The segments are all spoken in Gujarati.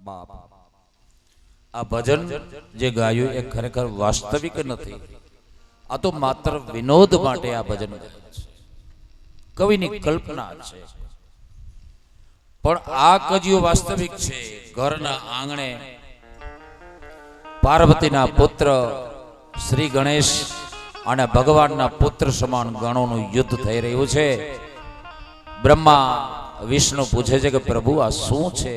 બાપ આ ભજન જે ગાયું એ ખરેખર વાસ્તવિક નથી, આ તો માત્ર વિનોદ માટે આ ભજન ગાયું છે, કવિની કલ્પના છે. પણ આ કજિયો વાસ્તવિક છે. ઘરના આંગણે પાર્વતીના પુત્ર શ્રી ગણેશ અને ભગવાનના પુત્ર સમાન ગણોનું યુદ્ધ થઈ રહ્યું છે. બ્રહ્મા વિષ્ણુ પૂછે છે કે પ્રભુ આ શું છે?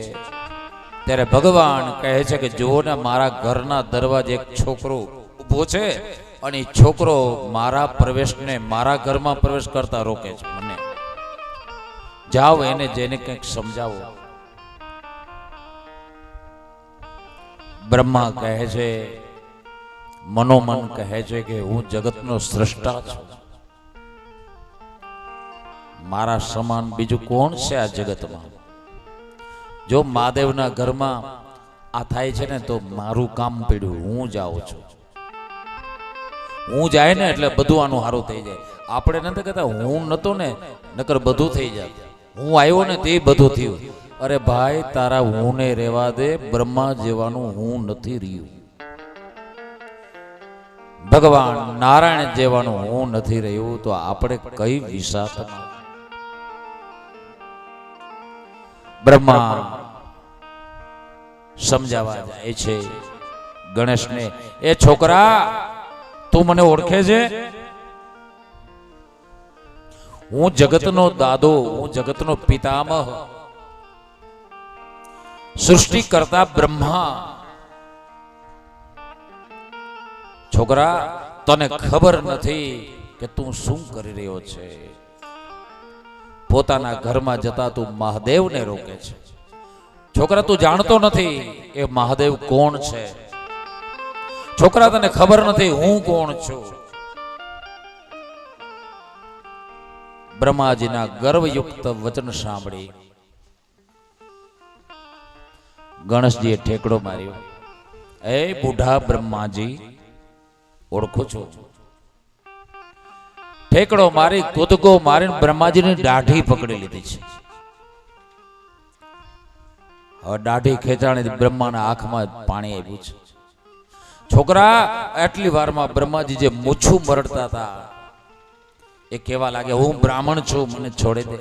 ત્યારે ભગવાન કહે છે કે જુઓ ને, મારા ઘરના દરવાજે એક છોકરો ઊભો છે અને એ છોકરો મારા પ્રવેશને, મારા ઘરમાં પ્રવેશ કરતા રોકે છે. મને જાઓ એને જેને કંઈક સમજાવો. બ્રહ્મા કહે છે, મનોમન કહે છે કે હું જગતનો સ્રષ્ટા છું, મારા સમાન બીજું કોણ છે આ જગતમાં? જો મહાદેવના ઘરમાં આ થાય છે ને તો મારું કામ પડ્યું, હું જાઉં છું. હું જાય ને એટલે બધું આનું સારું થઈ જાય. આપણે નથી કહેતા હું નતો ને નકર બધું થઈ જાય, હું આવ્યો ને તે બધું થયું. અરે ભાઈ, તારા હું ને રહેવા દે, બ્રહ્મા જેવાનું હું નથી રહ્યું, ભગવાન નારાયણ જેવાનું હું નથી રહ્યું, તો આપણે કઈ વિસાતમાં? બ્રહ્મા સમજાવવા જાય છે ગણેશને, એ છોકરા તું મને ઓળખે છે? હું જગતનો દાદો, હું જગતનો પિતામહ, સૃષ્ટિ કરતા બ્રહ્મા. છોકરા, તને ખબર નથી કે તું શું કરી રહ્યો છે. પોતાના ઘરમાં જતા તું મહાદેવને રોકે છે. છોકરા, તું જાણતો નથી એ મહાદેવ કોણ છે. છોકરા, તને ખબર નથી હું કોણ છું. બ્રહ્માજીના ગર્વયુક્ત વચન સાંભળી ગણેશજીએ ઠેકડો માર્યો. એ બુઢા બ્રહ્માજી, ઓળખું છું. ઠેકડો મારી, કૂદકો મારીને બ્રહ્માજીની દાઢી પકડી લીધી છે. હવે દાઢી ખેંચાણી, બ્રહ્માના આંખમાં પાણી આવ્યું છે. છોકરા, આટલી વારમાં બ્રહ્માજી જે મૂછું મરડતા હતા એ કેવા લાગે, હું બ્રાહ્મણ છું, મને છોડી દે.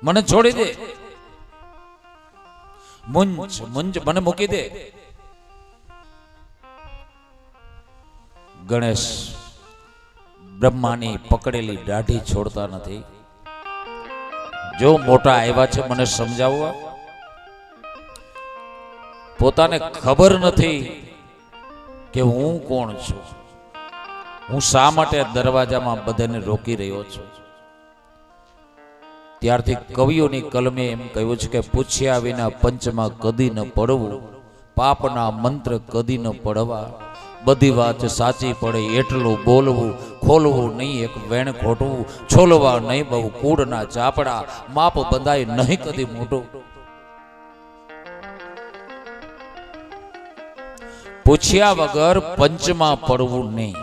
મને છોડી દે, મુંજ મુંજ મને મૂકી દે. ગણેશ બ્રહ્માની પકડેલી દાઢી છોડતા નથી. જો મોટા આવ્યા છે મને સમજાવવા, પોતાને ખબર નથી કે હું કોણ છું, હું શા માટે દરવાજામાં બધાને રોકી રહ્યો છું. ત્યારથી કવિઓની કલમે એમ કહ્યું છે કે પૂછ્યા વિના પંચમાં કદી ન પડવું, પાપના મંત્ર કદી ન પડવા, બધી વાત સાચી પડે એટલું બોલવું, ખોલવું નહીં એક વેણ ખોટવું, છોલવા નહીં બહુ કૂડના ચાપડા, માપ બંધાય નહીં કદી મોટું. પૂછ્યા વગર પંચમાં પડવું નહીં.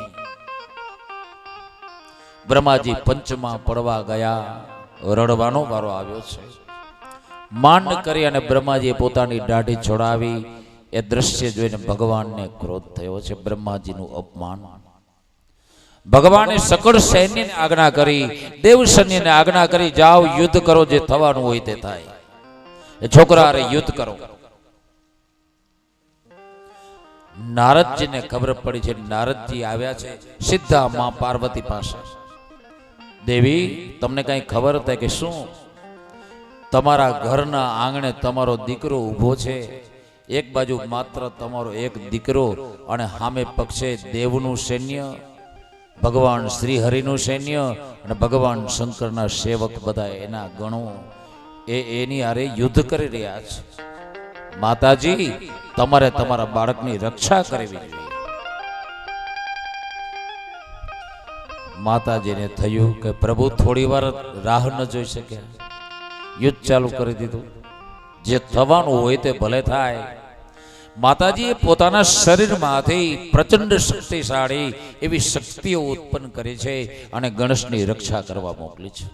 બ્રહ્માજી પંચમાં પડવા ગયા, રડવાનો વારો આવ્યો છે. માંડ કરી અને બ્રહ્માજીએ પોતાની દાઢી છોડાવી. એ દ્રશ્ય જોઈને ભગવાનને ક્રોધ થયો છે. બ્રહ્માજીનું અપમાન. ભગવાને સકળ સૈન્યને આજ્ઞા કરી, દેવ સૈન્યને આજ્ઞા કરી, જાઓ યુદ્ધ કરો, જે થવાનું હોય તે થાય. એ છોકરા અરે યુદ્ધ કરો. નારદજીને ખબર પડી છે. નારદજી આવ્યા છે સીધા માં પાર્વતી પાસે. દેવી, તમને કઈ ખબર થાય કે શું? તમારા ઘરના આંગણે તમારો દીકરો ઊભો છે. એક બાજુ માત્ર તમારો એક દીકરો અને સામે પક્ષે દેવનું સૈન્ય, ભગવાન શ્રી હરિનું સૈન્ય અને ભગવાન શંકરના સેવક બધા એના ગણો એની આરે યુદ્ધ કરી રહ્યા છે. માતાજી, તમારે તમારા બાળકની રક્ષા કરવી જોઈએ. માતાજીને થયું કે પ્રભુ થોડી વાર રાહ ન જોઈ શકે, યુદ્ધ ચાલુ કરી દીધું. જે થવાનું હોય તે ભલે થાય. માતાજીએ પોતાના શરીરમાંથી પ્રચંડ શક્તિશાળી એવી શક્તિઓ ઉત્પન્ન કરી છે અને ગણેશની રક્ષા કરવા મોકલી છે.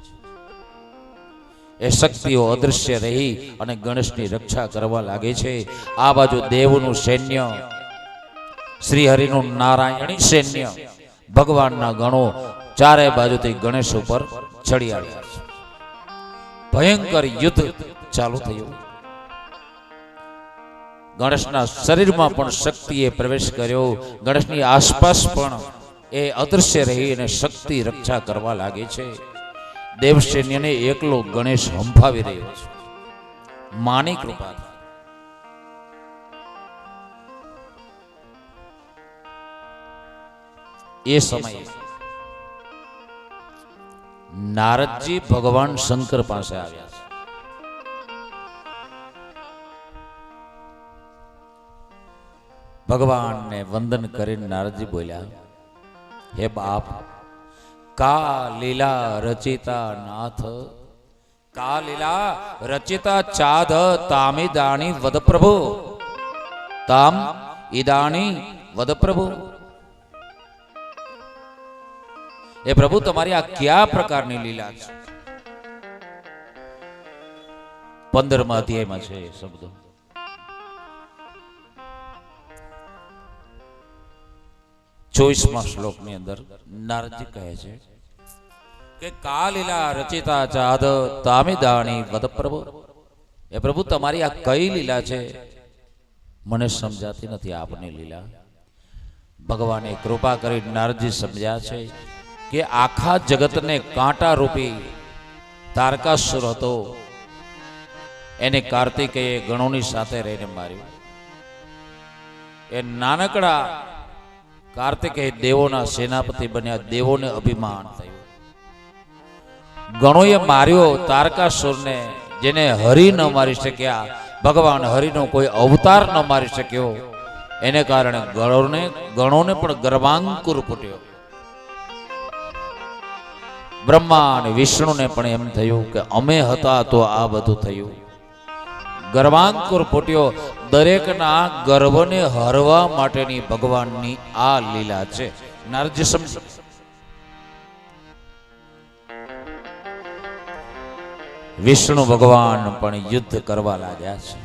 એ શક્તિઓ અદૃશ્ય રહી અને ગણેશની રક્ષા કરવા લાગે છે. આ બાજુ દેવનું સૈન્ય, શ્રી હરિનું નારાયણી સૈન્ય, ભગવાનના ગણો ચારે બાજુથી ગણેશ ઉપર ચડી આવ્યા છે. ભયંકર યુદ્ધ ચાલુ થયું. ગણેશના શરીરમાં પણ શક્તિએ પ્રવેશ કર્યો. ગણેશની આસપાસ પણ એ અદૃશ્ય રહી અને શક્તિ રક્ષા કરવા લાગે છે. દેવસૈન્યને એકલો ગણેશ હંફાવી રહ્યો છે માની કૃપા. એ સમયે નારદજી ભગવાન શંકર પાસે આવ્યા છે. ભગવાનને વંદન કરીને નારદજી બોલ્યા, હે બાપ, કા લીલા રચિતા નાથ, કા લીલા રચિતા ચાદ તામિદાણી વદ પ્રભુ, તામ ઈદાણી વદ પ્રભુ. એ પ્રભુ, તમારી આ કયા પ્રકારની લીલા છે? 15મા અધ્યાયમાં છે એ શબ્દો. ચોવીસમા શ્લોકની અંદર નારદજી કહે છે કે કા લીલા રચિતા ચાદ તામિદાણી વદ પ્રભુ. એ પ્રભુ, તમારી આ કઈ લીલા છે? મને સમજાતી નથી આપની લીલા. ભગવાને કૃપા કરી નારદજી સમજ્યા છે કે આખા જગતને કાંટા રૂપી તારકાસુર હતો, એને કાર્તિકેય ગણોની સાથે રહીને માર્યું. એ નાનકડા કાર્તિકેય દેવોના સેનાપતિ બન્યા. દેવોને અભિમાન થયું. ગણોએ માર્યો તારકાસુરને, જેને હરિ ન મારી શક્યા, ભગવાન હરિનો કોઈ અવતાર ન મારી શક્યો. એને કારણે ગણોને પણ ગર્વાંકુર ફૂટ્યો. બ્રહ્મા અને વિષ્ણુને પણ એમ થયું કે અમે હતા તો આ બધું થયું. ગર્વાંકુર ફૂટ્યો. દરેકના ગર્વને હરવા માટેની ભગવાનની આ લીલા છે. નારદજી સમજો. વિષ્ણુ ભગવાન પણ યુદ્ધ કરવા લાગ્યા છે.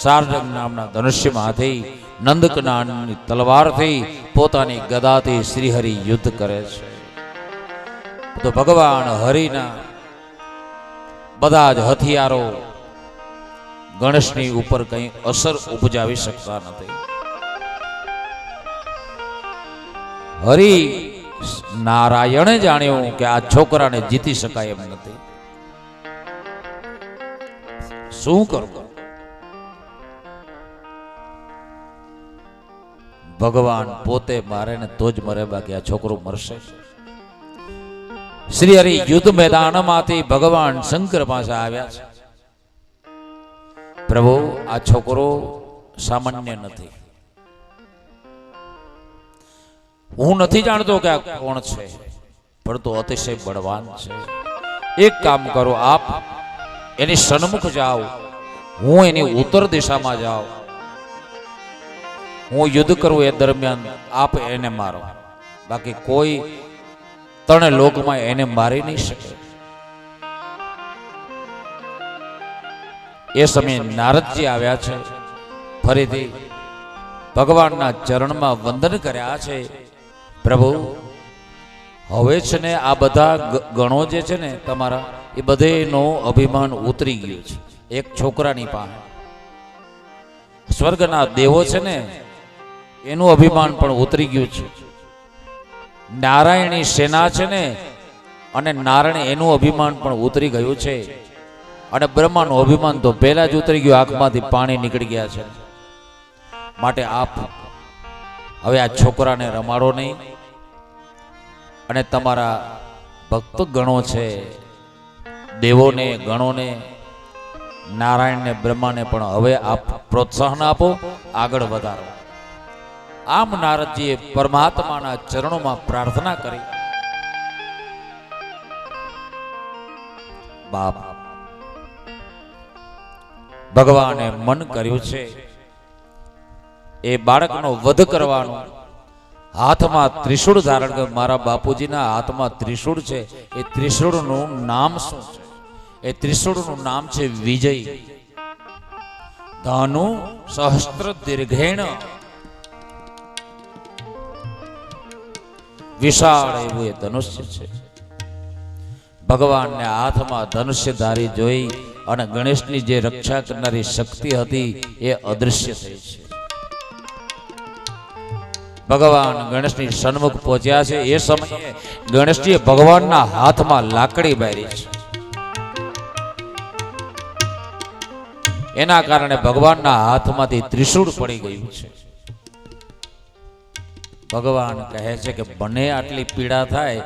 સાર્જંગ નામના ધનુષ્યમાંથી, નંદકનાનની તલવારથી, પોતાની ગદાથી શ્રીહરિ યુદ્ધ કરે છે. તો ભગવાન હરિના બધા જ હથિયારો ગણેશની ઉપર કઈ અસર ઉપજાવી શકતા નથી. હરિ નારાયણે જાણ્યું કે આ છોકરાને જીતી શકાય એમ નથી. શું કરવું? ભગવાન પોતે મારે ને તો જ મરે, બાકી આ છોકરું મરશે. શ્રી હરિ યુદ્ધ મેદાનમાંથી ભગવાન શંકર પાસે આવ્યા છે. પ્રભુ, આ છોકરો સામાન્ય નથી. હું નથી જાણતો કે આ કોણ છે, પણ તો અતિશય બળવાન છે. એક કામ કરો, આપ એની સન્મુખ જાઓ, હું એની ઉત્તર દિશામાં જાઉં. હું યુદ્ધ કરું એ દરમિયાન આપ એને મારો, બાકી કોઈ ત્રણે લોકમાં એને મારી નહીં શકે. એ સમયે નારદજી આવ્યા છે. ફરીથી ભગવાનના ચરણમાં વંદન કર્યા છે. પ્રભુ, હવે છે ને આ બધા ગણો જે છે ને તમારા, એ બધેનો અભિમાન ઉતરી ગયું છે એક છોકરાની પાસે. સ્વર્ગના દેવો છે ને એનું અભિમાન પણ ઉતરી ગયું છે. નારાયણી સેના છે ને, અને નારાયણ એનું અભિમાન પણ ઉતરી ગયું છે. અને બ્રહ્માનું અભિમાન તો પહેલા જ ઉતરી ગયું, આંખમાંથી પાણી નીકળી ગયા છે. માટે આપ હવે આ છોકરાને રમાડો નહીં, અને તમારા ભક્ત ગણો છે, દેવોને, ગણોને, નારાયણને, બ્રહ્માને પણ હવે આપ પ્રોત્સાહન આપો, આગળ વધારો. આમ નારદજીએ પરમાત્માના ચરણોમાં પ્રાર્થના કરી. બાપ, ભગવાને મન કર્યું છે એ બાળકનો વધ કરવાનું, હાથમાં ત્રિશૂળ ધારણ કર. મારા બાપુજીના હાથમાં ત્રિશૂળ છે. એ ત્રિશૂળનું નામ શું છે? એ ત્રિશૂળનું નામ છે વિજય. ધનુ સહસ્ત્ર દીર્ઘેણ. વિશાળ એવું એ ધનુષ્ય છે. ભગવાનને હાથમાં ધનુષ્ય ધારી જોઈ અને ગણેશની જે રક્ષા કરનારી શક્તિ હતી એ અદૃશ્ય થઈ છે. ભગવાન ગણેશની સન્મુખ પહોંચ્યા છે. એ સમયે ગણેશજીએ ભગવાનના હાથમાં લાકડી બારી છે. એના કારણે ભગવાનના હાથમાંથી ત્રિશૂળ પડી ગયું છે. ભગવાન કહે છે કે બને આટલી પીડા થાય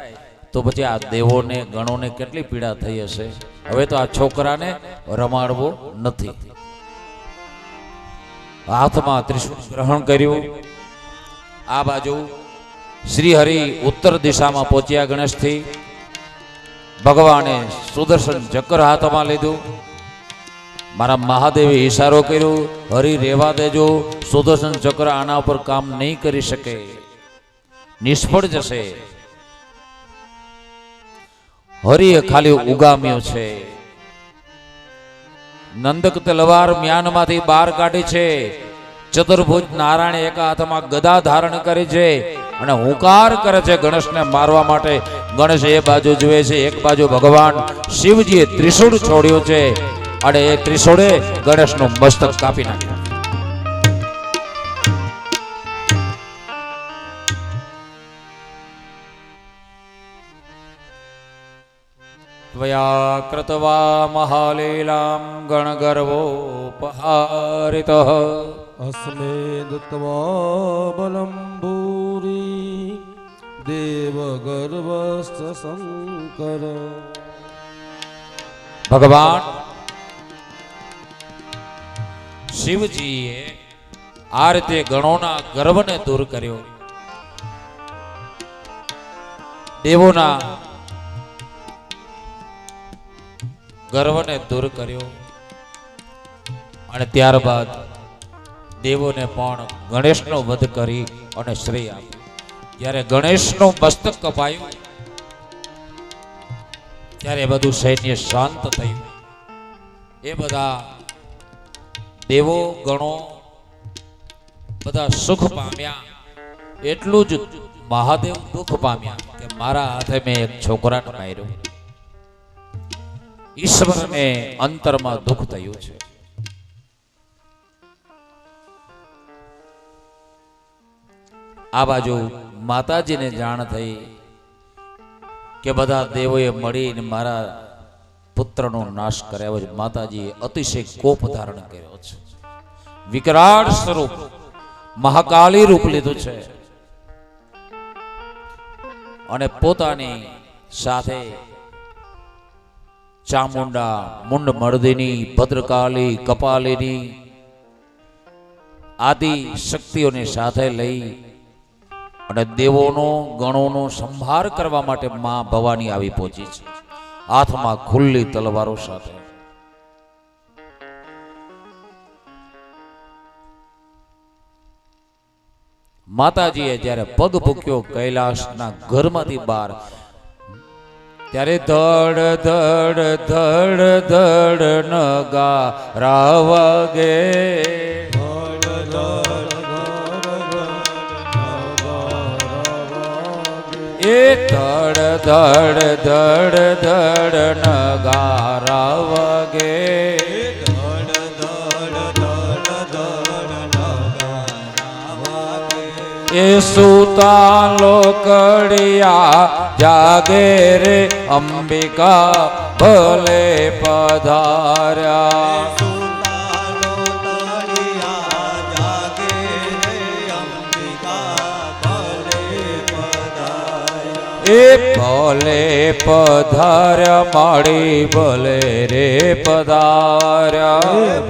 તો પછી આ દેવોને ગણોને કેટલી પીડા થઈ હશે. હવે તો આ છોકરાને રમાડવો નથી. હાથમાં ત્રિશૂળ ગ્રહણ કર્યું. આ બાજુ શ્રી હરિ ઉત્તર દિશામાં પહોંચ્યા. ગણેશથી ભગવાને સુદર્શન ચક્ર હાથમાં લીધું. મારા મહાદેવે ઈશારો કર્યો, હરિ રેવા દેજો, સુદર્શન ચક્ર આના ઉપર કામ નહીં કરી શકે, નિષ્ફળ જશે. હરિએ ખાલી ઉગામ્યો છે. નંદક તલવાર મ્યાનમાંથી બહાર કાઢી છે. ચતુર્ભુજ નારાયણ એક હાથમાં ગદા ધારણ કરી છે અને હુંકાર કરે છે ગણેશને મારવા માટે. ગણેશ એ બાજુ જુએ છે, એક બાજુ ભગવાન શિવજીએ ત્રિશૂળ છોડ્યું છે અને એ ત્રિશૂળે ગણેશનું મસ્તક કાપી નાખ્યું. ત્વયા કૃત્વા મહાલીલાં ગણગર્વોપહારિતઃ अस्मे दत्त्वा बलं भूरि देवगर्वश्च शङ्कर. ભગવાન શિવજીએ આ રીતે ગણોના ગર્વને દૂર કર્યો, દેવોના ગર્વને દૂર કર્યો અને ત્યારબાદ દેવોને પણ ગણેશનો વધ કરી અને શ્રેય આપ્યું. જ્યારે ગણેશનું મસ્તક કપાયું ત્યારે બધું સૈન્ય શાંત થયું. એ બધા દેવો ગણો બધા સુખ પામ્યા. એટલું જ મહાદેવ દુઃખ પામ્યા કે મારા હાથે મેં એક છોકરાને માર્યો. ઈશ્વરને અંતરમાં દુઃખ થયું છે. આ બાજુ માતાજીને જાણ થઈ કે બધા દેવોએ મળીને મારા પુત્રનો નાશ કર્યો છે. માતાજીએ અતિશય કોપ ધારણ કર્યો છે. વિકરાળ સ્વરૂપ મહાકાળી રૂપ લીધું છે અને પોતાની સાથે ચામુંડા, મુંડ મર્દિની, ભદ્રકાળી, કપાલિની આદિ શક્તિઓને સાથે લઈ અને દેવોનો ગણોનો સંહાર કરવા માટે માં ભવાની આવી પહોંચી છે, હાથમાં ખુલ્લી તલવારો સાથે. માતાજીએ જ્યારે પગ મૂક્યો કૈલાસના ઘરમાંથી બહાર, ત્યારે ધડ ધડ ધડ ધડ નગારા વાગે. એ ધડ ધડ ધડ ધડ નગારા વાગે. એ સુતા લોકડિયા જાગે રે અંબિકા ભલે પધાર્યા. એ ભલે પધાર્યા માડી ભલે રે પધાર્યા.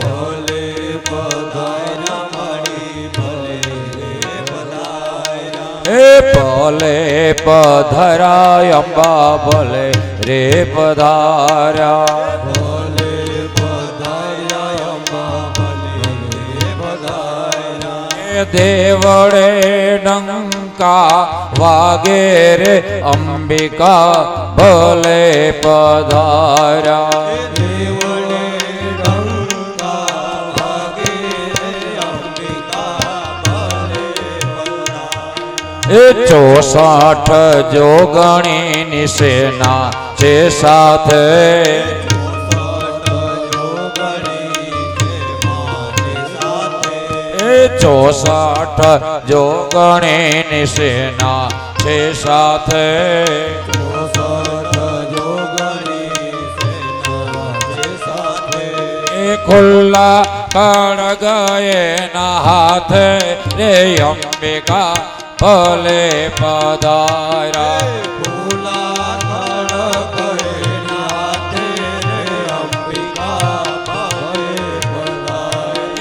ભલે પધાર્યા માડી ભલે રે પધાર્યા. એ ભલે પધાર્યા અંબા ભલે રે પધાર્યા. ભલે પધાર્યા અંબા ભલે રે પધાર્યા. એ દેવળે ડંક ડંકા વાગે રે અંબિકા ભલે પધાર્યા એ 64 જોગણીની સેના છે સાથે એ 64 જોગણીની સેના છે સાથે એ ખુલ્લા ખડગ એના હાથે રે અંબિકા ભલે પધાર્યા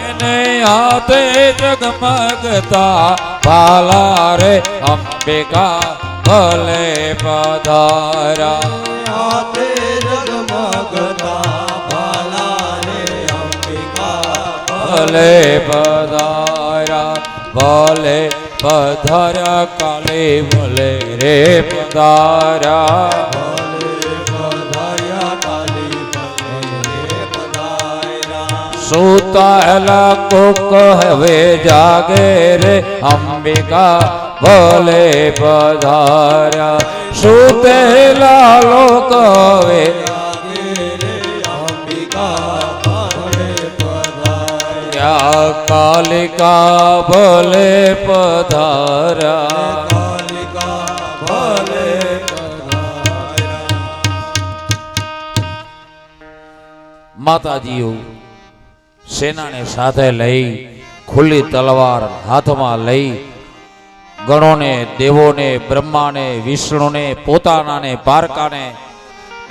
એને હાથે જગમગતા ભાલા રે અંબિકા ભલે પધાર્યા હાથે જગમગતા ભાલા રે અંબિકા ભલે પધાર્યા ભલે પધાર્યા કાલે ભલે રે પધાર્યા સુતાયેલા કોક હવે જાગે રે અંબિકા ભલે પધાર્યા સુતેલા લોક હવે કાલિકા ભલે પધાર્યા માતાજીઓ સેનાને સાથે લઈ ખુલ્લી તલવાર હાથમાં લઈ ગણોને દેવોને બ્રહ્માને વિષ્ણુને પોતાનાને પારકાને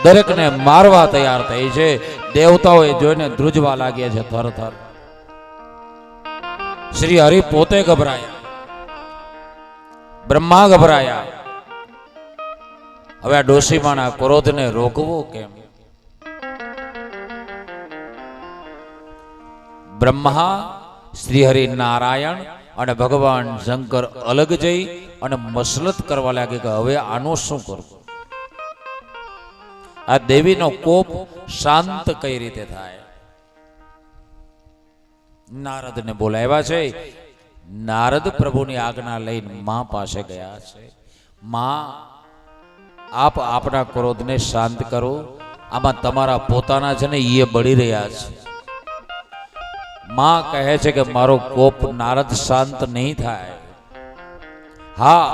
દરેકને મારવા તૈયાર થઈ છે દેવતાઓએ જોઈને ધ્રુજવા લાગ્યા છે થર થર શ્રી હરિ પોતે ગભરાયા બ્રહ્મા ગભરાયા હવે આ ડોશીમાના ક્રોધને રોકવો કેમ બ્રહ્મા શ્રી હરિ નારાયણ અને ભગવાન શંકર અલગ જઈ અને મસલત કરવા લાગે કે હવે આનું શું કરવું આ દેવીનો કોપ શાંત કઈ રીતે થાય નારદને બોલાવ્યા છે નારદ પ્રભુની આજ્ઞા લઈને માં પાસે ગયા છે માં આપ આપના ક્રોધને શાંત કરો આમાં તમારા પોતાના છે ને એ બળી રહ્યા છે માં કહે છે કે મારો કોપ નારદ શાંત નહીં થાય હા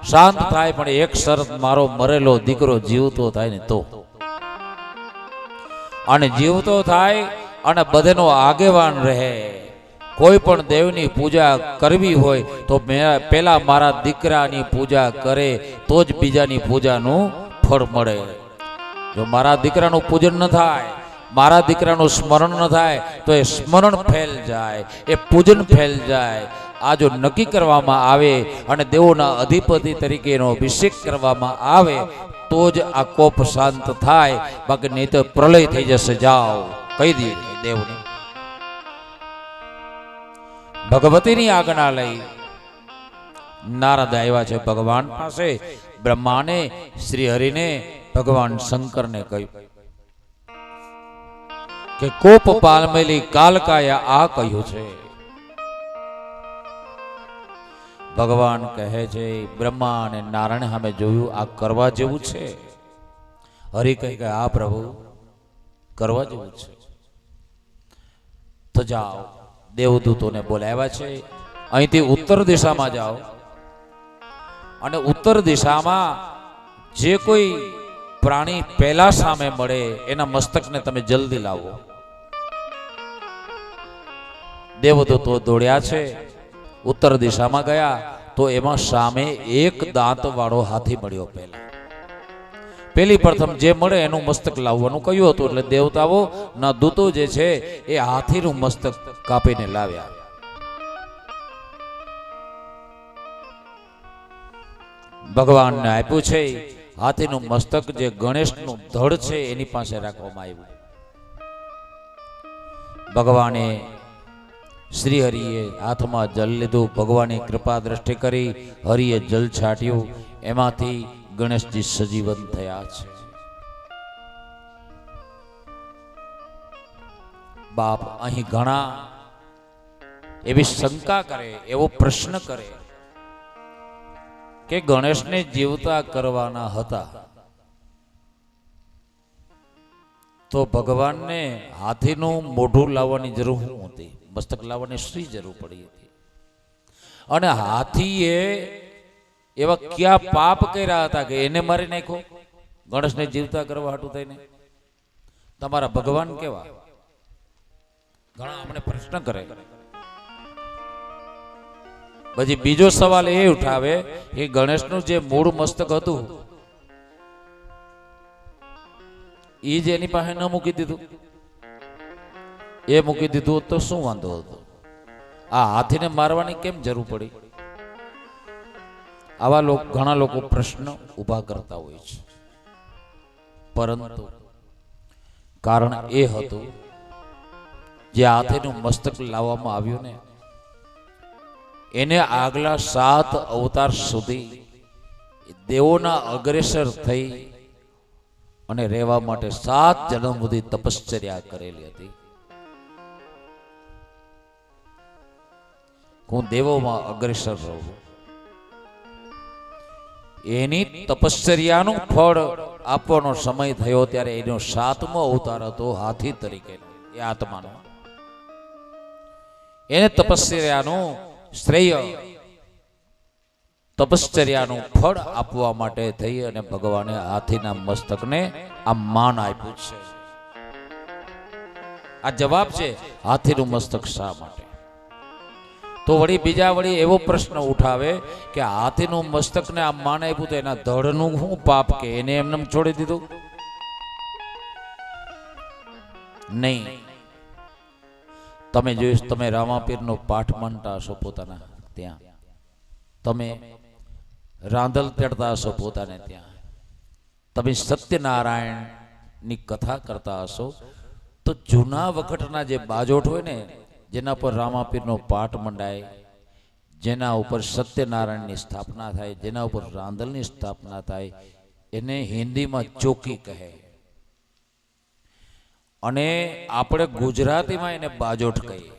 શાંત થાય પણ એક શરત મારો મરેલો દીકરો જીવતો થાય ને તો અને જીવતો થાય અને બધેનો આગેવાન રહે કોઈ પણ દેવની પૂજા કરવી હોય તો પેલા મારા દીકરાની પૂજા કરે તો જ બીજાની પૂજાનું ફળ મળે જો મારા દીકરાનું પૂજન ન થાય મારા દીકરાનું સ્મરણ ન થાય તો એ સ્મરણ ફેલ જાય એ પૂજન ફેલ જાય આ જો નક્કી કરવામાં આવે અને દેવોના અધિપતિ તરીકે એનો અભિષેક કરવામાં આવે તો જ આ કોપ શાંત થાય બાકી નહીં તો પ્રલય થઈ જશે જાઓ કહી દે દેવને ભગવતીની આજ્ઞા લઈ નારદ આવ્યા છે ભગવાન પાસે બ્રહ્માને શ્રી હરિને ભગવાન શંકરને કહ્યું કે કોપ પામેલી કાલકાએ આ કહ્યું છે ભગવાન કહે છે બ્રહ્મા અને નારાયણ સામે જોયું આ કરવા જેવું છે હરિ કહે કે આ પ્રભુ કરવા જેવું છે તો જાઓ દેવદૂતોને બોલાવ્યા છે અહીંથી ઉત્તર દિશામાં જાઓ અને ઉત્તર દિશામાં જે કોઈ પ્રાણી પહેલા સામે મળે એના મસ્તકને તમે જલ્દી લાવો દેવદૂતો દોડ્યા છે ઉત્તર દિશામાં ગયા તો એમાં સામે એક દાંત વાળો હાથી મળ્યો પેલી પ્રથમ જે મળે એનું મસ્તક લાવવાનું કહ્યું હતું એટલે દેવતાઓ ના દૂતો જે છે એ હાથીનું મસ્તક કાપીને લાવ્યા ભગવાનને આપ્યું છે હાથીનું મસ્તક જે ગણેશનું ધડ છે એની પાસે રાખવામાં આવ્યું ભગવાને શ્રી હરિએ હાથમાં જલ લીધું, ભગવાને કૃપા દ્રષ્ટિ કરી, હરિએ જલ છાટ્યું, એમાંથી ગણેશજી સજીવન થયા છે. બાપ અહીં ઘણા એવી શંકા કરે, એવો પ્રશ્ન કરે કે ગણેશને જીવતા કરવાના હતા તો ભગવાનને હાથીનું મોઢું લાવવાની જરૂર શું હતી? મસ્તક લાવવાની શી જરૂર પડી હતી? અને હાથીએ એવા ક્યાં પાપ કર્યા હતા કે એને મારી નાખ્યો ગણેશને જીવતા કરવા હાટું થઈને? તમારા ભગવાન કેવા? ઘણા અમને પ્રશ્ન કરે. પછી બીજો સવાલ એ ઉઠાવે કે ગણેશનું જે મૂળ મસ્તક હતું એ જ એની પાસે ન મૂકી દીધું, એ મૂકી દીધું તો શું વાંધો હતો? આ હાથીને મારવાની કેમ જરૂર પડી? આવા ઘણા લોકો પ્રશ્ન ઉભા કરતા હોય છે. પરંતુ કારણ એ હતું જે હાથીનું મસ્તક લાવવામાં આવ્યું ને એને આગલા 7 અવતાર સુધી દેવોના અગ્રેસર થઈ અને રહેવા માટે 7 જન્મ સુધી તપશ્ચર્યા કરેલી હતી. હું દેવોમાં અગ્રેસર રહું, એની તપશ્ચર્યાનું ફળ આપવાનો સમય થયો ત્યારે એનો 7મો અવતાર હતો હાથી તરીકે, એ આત્માનો. એને તપશ્ચર્યાનું શ્રેય, તપશ્ચર્યાનું ફળ આપવા માટે થઈ અને ભગવાને હાથીના મસ્તકને આ માન આપ્યું છે. આ જવાબ છે હાથીનું મસ્તક શા માટે? તો વળી બીજા એવો પ્રશ્ન ઉઠાવે કે હાથીનું મસ્તકને આ માન આપ્યું તો એના ધડનું શું પાપ કે એને એમને છોડી દીધું? નહીં. તમે જોઈશ, તમે રામાપીરનો પાઠ માનતા હશો પોતાના ત્યાં, તમે રાંધલ તેડતા હશો પોતાને ત્યાં, તમે સત્યનારાયણની કથા કરતા હશો, તો જૂના વખતના જે બાજોઠ હોય ને જેના પર રામાપીરનો પાઠ મંડાય, જેના ઉપર સત્યનારાયણની સ્થાપના થાય, જેના ઉપર રાંધલની સ્થાપના થાય, એને હિન્દીમાં ચોકી કહે અને આપણે ગુજરાતીમાં એને બાજોઠ કહીએ.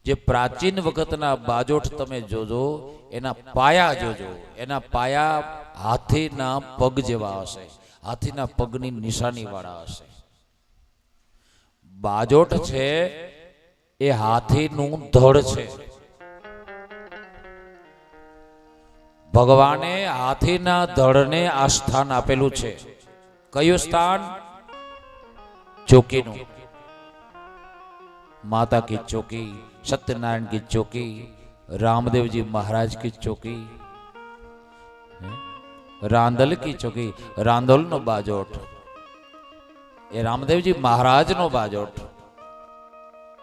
જે પ્રાચીન વખતના બાજોઠ તમે જોજો, એના પાયા જોજો, એના પાયા હાથીના પગ જેવા હશે, હાથીના પગની નિશાની વાળા હશે. બાજોઠ છે એ હાથીનું ધડ છે. ભગવાને હાથીના ધડને આ સ્થાન આપેલું છે. કયું સ્થાન? ચોકીનું. माता की चौकी, सत्यनारायण की चौकी, रामदेव जी महाराज की चौकी, रांदल की चौकी, रांदल नो बाजोट, ये रामदेव जी महाराज नो बाजोट,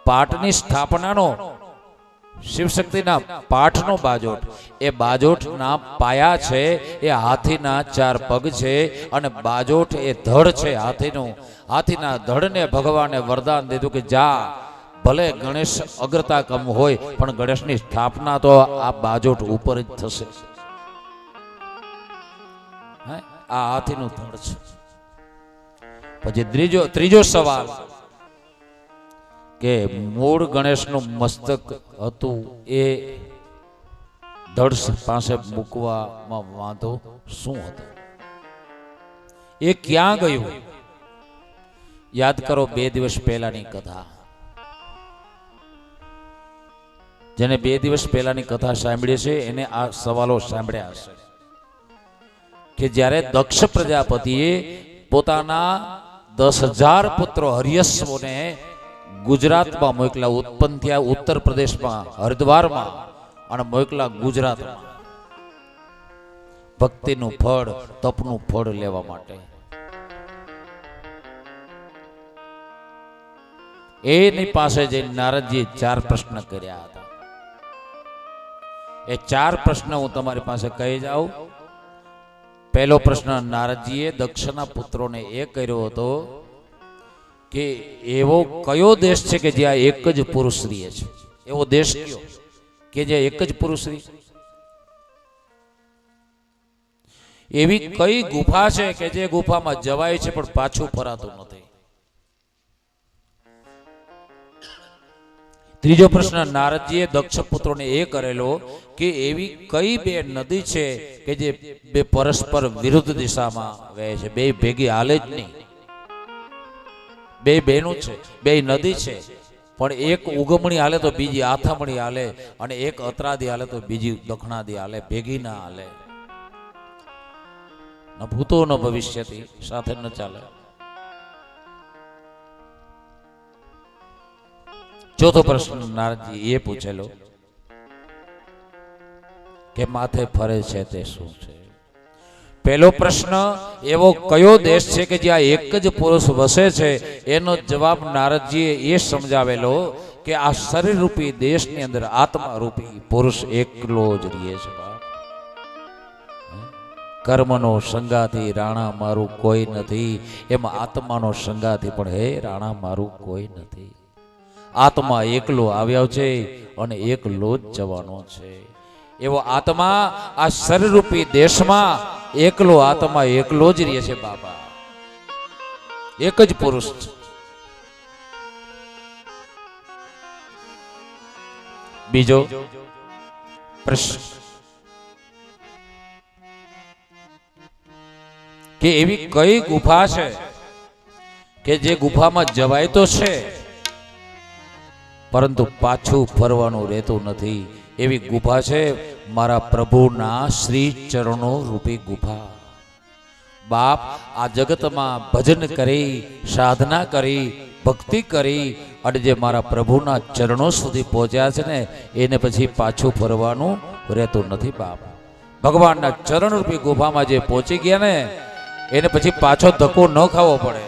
पाठनी स्थापना नो, शिव शक्ति ना पाठ नो बाजोट, ए बाजोट ना पाया छे, ए हाथी ना 4 पग छे अने बाजोट ए धड़ छे हाथी नो. हाथी ना धड़ ने भगवाने वरदान दीधुं के जा भले गणेश अग्रता कम होय पण गणेशनी स्थापना तो आ बाजोट ऊपर ज थशे. आ हाथीनुं धड़ छे. पछी त्रीजो सवाल के मूळ गणेशनुं मस्तक हतुं ए धड़ पासे मूकवामां वांधो शुं हतो? ए क्यां गयुं? याद करो 2 दिवस पहेलानी कथा. जेने 2 दिवस पहेलानी कथा सांभळी छे एने आ सवालो सांभळ्या हशे के ज्यारे दक्ष प्रजापतिए पोताना 10,000 पुત્રો हरियश्वोने गुजरात में मोकला, उत्पन्न थया उत्तर प्रदेश में हरिद्वार में अने मोकला गुजरात में भक्तिनुं फळ, तपनुं फळ लेवा माटे. एनी पासे जे नारदजी 4 प्रश्न कर्या हता. ए 4 प्रश्न हूँ तमारी पासे कही जाऊं. पहलो प्रश्न नारदजीए दक्षना पुत्रोने ए कर्यो हतो के एवो कयो देश छे के ज्यां एक ज पुरुष रहे छे? એવો દેશ કયો કે જે એક જ પુરુષ રહે? એવી કઈ ગુફા છે કે જે ગુફામાં જવાય છે પણ પાછું ફરાતું નથી? ત્રીજો પ્રશ્ન નારદજીએ દક્ષ પુત્રોને એ કરેલો કે એવી કઈ બે નદી છે કે જે બે પરસ્પર વિરુદ્ધ દિશામાં વહે છે, બે ભેગી હાલે જ નહીં. બે બેનું છે, બે નદી છે, પણ એક ઉગમણી હાલે તો બીજી આથમણી હાલે, અને એક અત્રાદી હાલે તો બીજી દક્ષિણાદી હાલે, ભેગી ના હાલે. ન ભૂતો ન ભવિષ્યથી સાથે ન ચાલે. ચોથો પ્રશ્ન નારદજી એ પૂછેલો કે માથે ફરે છે તે શું છે? પહેલો પ્રશ્ન એવો કયો દેશ છે કે જ્યાં એક જ પુરુષ વસે છે? એનો જવાબ નારદજીએ એ સમજાવેલો કે આ શરીર રૂપી દેશની અંદર આત્મા રૂપી પુરુષ એકલો જ રહે છે. કર્મનો સંગાથી રાણા મારું કોઈ નથી, એમાં આત્માનો સંગાથી પણ હે રાણા મારું કોઈ નથી. આત્મા એકલો આવ્યો છે અને એકલો જ જવાનો છે. એવો આત્મા આ શરીરરૂપી દેશમાં એકલો આત્મા એકલો જ રહે છે. બાબા એક જ પુરુષ છે. બીજો પ્રશ્ન કે એવી કઈ ગુફા છે કે જે ગુફામાં જવાય તો છે પરંતુ પાછું ફરવાનું રહેતું નથી? એવી ગુફા છે મારા પ્રભુના શ્રી ચરણો રૂપી ગુફા. બાપ આ જગતમાં ભજન કરી, સાધના કરી, ભક્તિ કરી અને જે મારા પ્રભુના ચરણો સુધી પહોંચ્યા છે ને એને પછી પાછું ફરવાનું રહેતું નથી. બાપ ભગવાનના ચરણ રૂપી ગુફામાં જે પહોંચી ગયા ને એને પછી પાછો ધક્કો ન ખાવો પડે.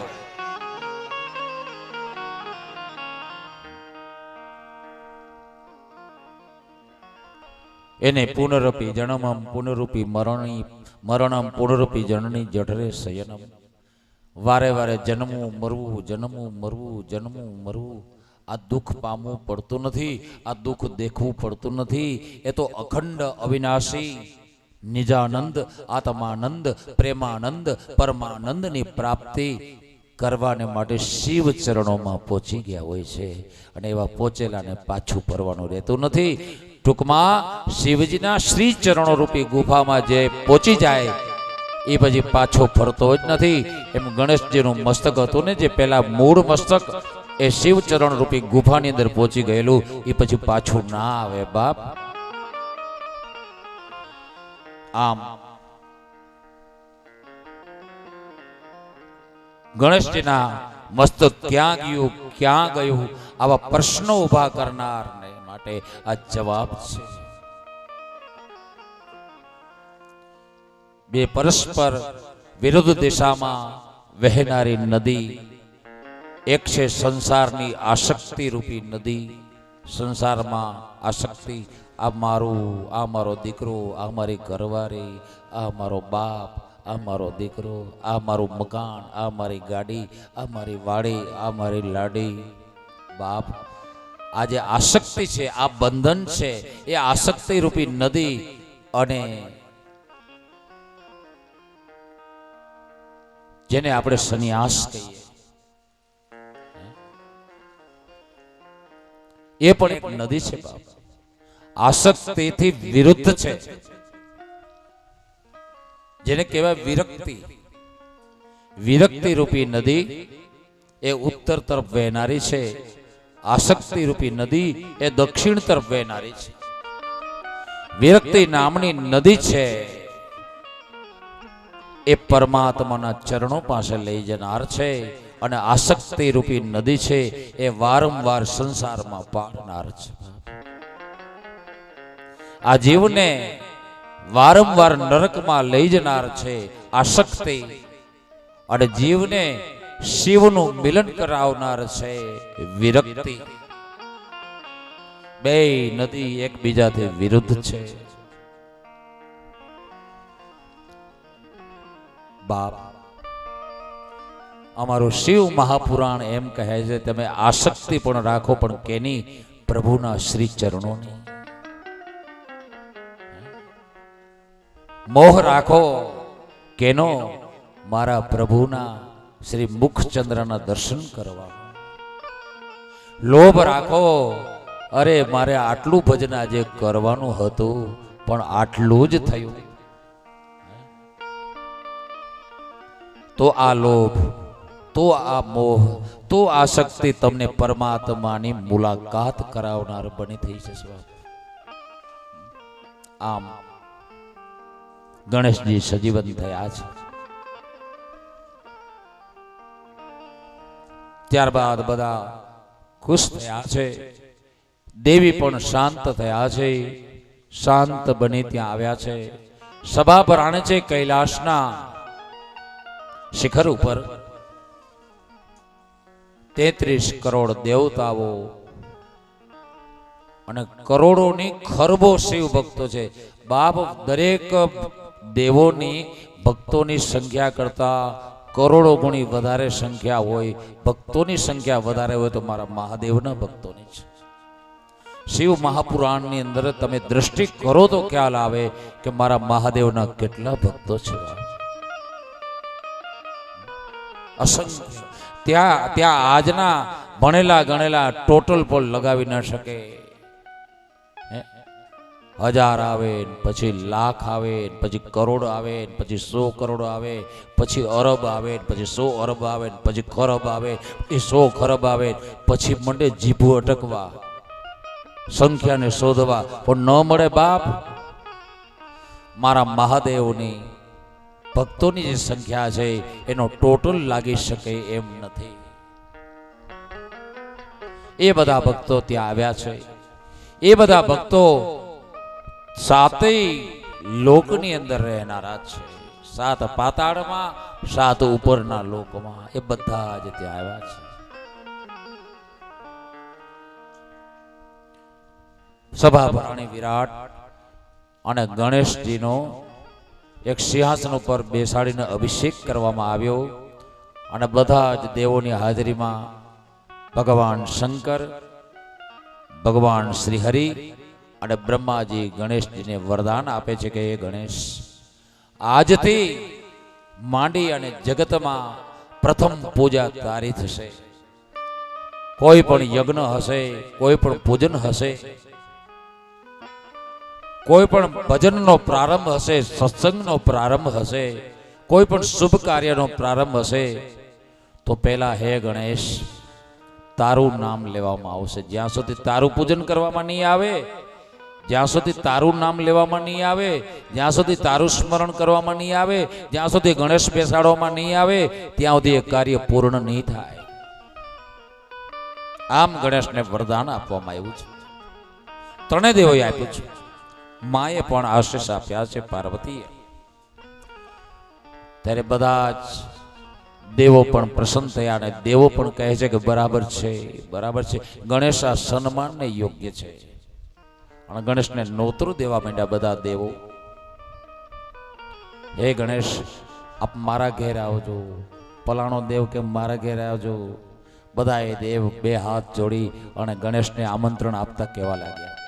એને પુનરપી જન્મમ પુનરૂપી મરણમ પુનરૂપી જનની જઠરે શયનમ. વારે વારે જન્મવું મરવું, જન્મવું મરવું, જન્મવું મરવું, આ દુઃખ પામવું પડતું નથી, આ દુઃખ દેખવું પડતું નથી. એ તો અખંડ અવિનાશી નિજાનંદ, આત્માનંદ, પ્રેમાનંદ, પરમાનંદની પ્રાપ્તિ કરવાને માટે શિવ ચરણોમાં પહોંચી ગયા હોય છે. અને એવા પહોંચેલાને પાછું ફરવાનું રહેતું નથી. ટૂંકમાં શિવજીના શ્રી ચરણો રૂપી ગુફામાં જે પહોંચી જાય એ પછી પાછો ફરતો જ નથી. એમ ગણેશજીનું મસ્તક હતું ને, જે પેલા મૂળ મસ્તક એ શિવ ચરણ રૂપી ગુફાની અંદર પહોંચી ગયેલું, એ પછી પાછું ના આવે. બાપ આમ ગણેશજીના મસ્તક ક્યાં ગયું, ક્યાં ગયું, આવા પ્રશ્નો ઉભા કરનાર માટે આ જવાબ છે. બે પરસ્પર વિરુદ્ધ દિશામાં વહેનારી નદી, એક છે સંસારની આસક્તિ રૂપી નદી. સંસારમાં આસક્તિ, આ મારું, આ મારો દીકરો, આ મારી ઘરવાળી, આ મારો બાપ, આ મારો દીકરો, આ મારું મકાન, આ મારી ગાડી, આ મારી વાડી, આ મારી લાડી. બાપ આ જે આસક્તિ છે, આ બંધન છે, એ આસક્તિ રૂપી નદી અને જેને આપણે સંન્યાસ કહીએ એ પણ એક નદી છે. બાપ આસક્તિથી વિરુદ્ધ છે, જેને કહેવાય વિરક્તિ. વિરક્તિ રૂપી નદી એ ઉત્તર તરફ વહેનારી છે, આસક્તિ રૂપી નદી એ દક્ષિણ તરફ વહેનારી છે. વિરક્તિ નામની નદી છે એ પરમાત્માના ચરણો પાસે લઈ જનાર છે, અને આસક્તિ રૂપી નદી છે એ વારંવાર સંસારમાં પાડનાર છે. આ જીવને વારંવાર નરકમાં લઈ જનાર છે આસક્તિ, અને જીવને શિવનું મિલન કરાવનાર છે વિરક્તિ. બે નદી એકબીજાથી વિરુદ્ધ છે. બાપ અમારું શિવ મહાપુરાણ એમ કહે છે તમે આસક્તિ પણ રાખો પણ કેની? પ્રભુના શ્રી ચરણોની. મોહ રાખો કેનો? મારા પ્રભુના શ્રી મુખચંદ્રના દર્શન કરવા. લોભ રાખો, અરે મારે આટલું ભજન આજે કરવાનું હતું પણ આટલું જ થયું. તો આ લોભ, તો આ મોહ, તો આસક્તિ તમને પરમાત્માની મુલાકાત કરાવનાર બની થઈ જશે. આમ ગણેશજી સજીવન થયા છે. ત્યારબાદ બધા ખુશ થયા છે. દેવી પણ શાંત થયા છે. શાંત બની ત્યાં આવ્યા છે. સભા પર આણે છે કૈલાસના શિખર ઉપર 33 કરોડ દેવતાઓ અને કરોડોની ખરબો શિવ ભક્તો છે. બાપ, દરેક દેવોની ભક્તોની સંખ્યા કરતા કરોડો ગુણી વધારે સંખ્યા હોય, ભક્તોની સંખ્યા વધારે હોય તો મારા મહાદેવના ભક્તોની છે. શિવ મહાપુરાણની અંદર તમે દ્રષ્ટિ કરો તો ખ્યાલ આવે કે મારા મહાદેવના કેટલા ભક્તો છે. અસંખ્ય. ત્યાં આજના ભણેલા ગણેલા ટોટલ પણ લગાવી ન શકે. 1000 આવે, પછી લાખ આવે, પછી કરોડ આવે, પછી 100 કરોડ આવે, પછી અરબ આવે, પછી 100 અરબ આવે, પછી ખરબ આવે, એ 100 ખરબ આવે, પછી મંડે જીભું અટકવા, સંખ્યાને શોધવા, પણ ન મળે. બાપ, મારા મહાદેવની ભક્તોની જે સંખ્યા છે એનો ટોટલ લાગી શકે એમ નથી. એ બધા ભક્તો ત્યાં આવ્યા છે. એ બધા ભક્તો 7 લોકની અંદર રહેનારા છે. 7 પાતાળમાં, 7 ઉપરના લોકમાં, એ બધા જ ત્યાં આવ્યા છે. સભા ભરાણી વિરાટ અને ગણેશજીનો એક સિંહાસન ઉપર બેસાડીને અભિષેક કરવામાં આવ્યો અને બધા જ દેવોની હાજરીમાં ભગવાન શંકર, ભગવાન શ્રી હરિ અને બ્રહ્માજી ગણેશજીને વરદાન આપે છે કે એ ગણેશ, આજથી માંડી અને જગતમાં પ્રથમ પૂજા તારી થશે. કોઈ પણ યજ્ઞ હશે, કોઈ પણ પૂજન હશે, કોઈ પણ ભજનનો પ્રારંભ હશે, સત્સંગનો પ્રારંભ હશે, કોઈ પણ શુભ કાર્યનો પ્રારંભ હશે તો પહેલા હે ગણેશ તારું નામ લેવામાં આવશે. જ્યાં સુધી તારું પૂજન કરવામાં નહીં આવે, જ્યાં સુધી તારું નામ લેવામાં નહીં આવે, જ્યાં સુધી તારું સ્મરણ કરવામાં નહીં આવે, જ્યાં સુધી ગણેશ બેસાડવામાં નહીં આવે, ત્યાં સુધી એ કાર્ય પૂર્ણ નહીં થાય. આમ ગણેશને વરદાન આપવામાં આવ્યું છે. ત્રણેય દેવોએ આપ્યું છે. માએ પણ આશીષ આપ્યા છે, પાર્વતીએ. ત્યારે બધા જ દેવો પણ પ્રસન્ન થયા અને દેવો પણ કહે છે કે બરાબર છે, બરાબર છે. ગણેશ આ સન્માનને યોગ્ય છે. અને ગણેશને નોતરું દેવા માંડ્યા બધા દેવો. હે ગણેશ, આપ મારા ઘેર આવજો. પલાણો દેવ કે મારા ઘેર આવજો. બધાએ દેવ 2 હાથ જોડી અને ગણેશને આમંત્રણ આપતા કહેવા લાગ્યા,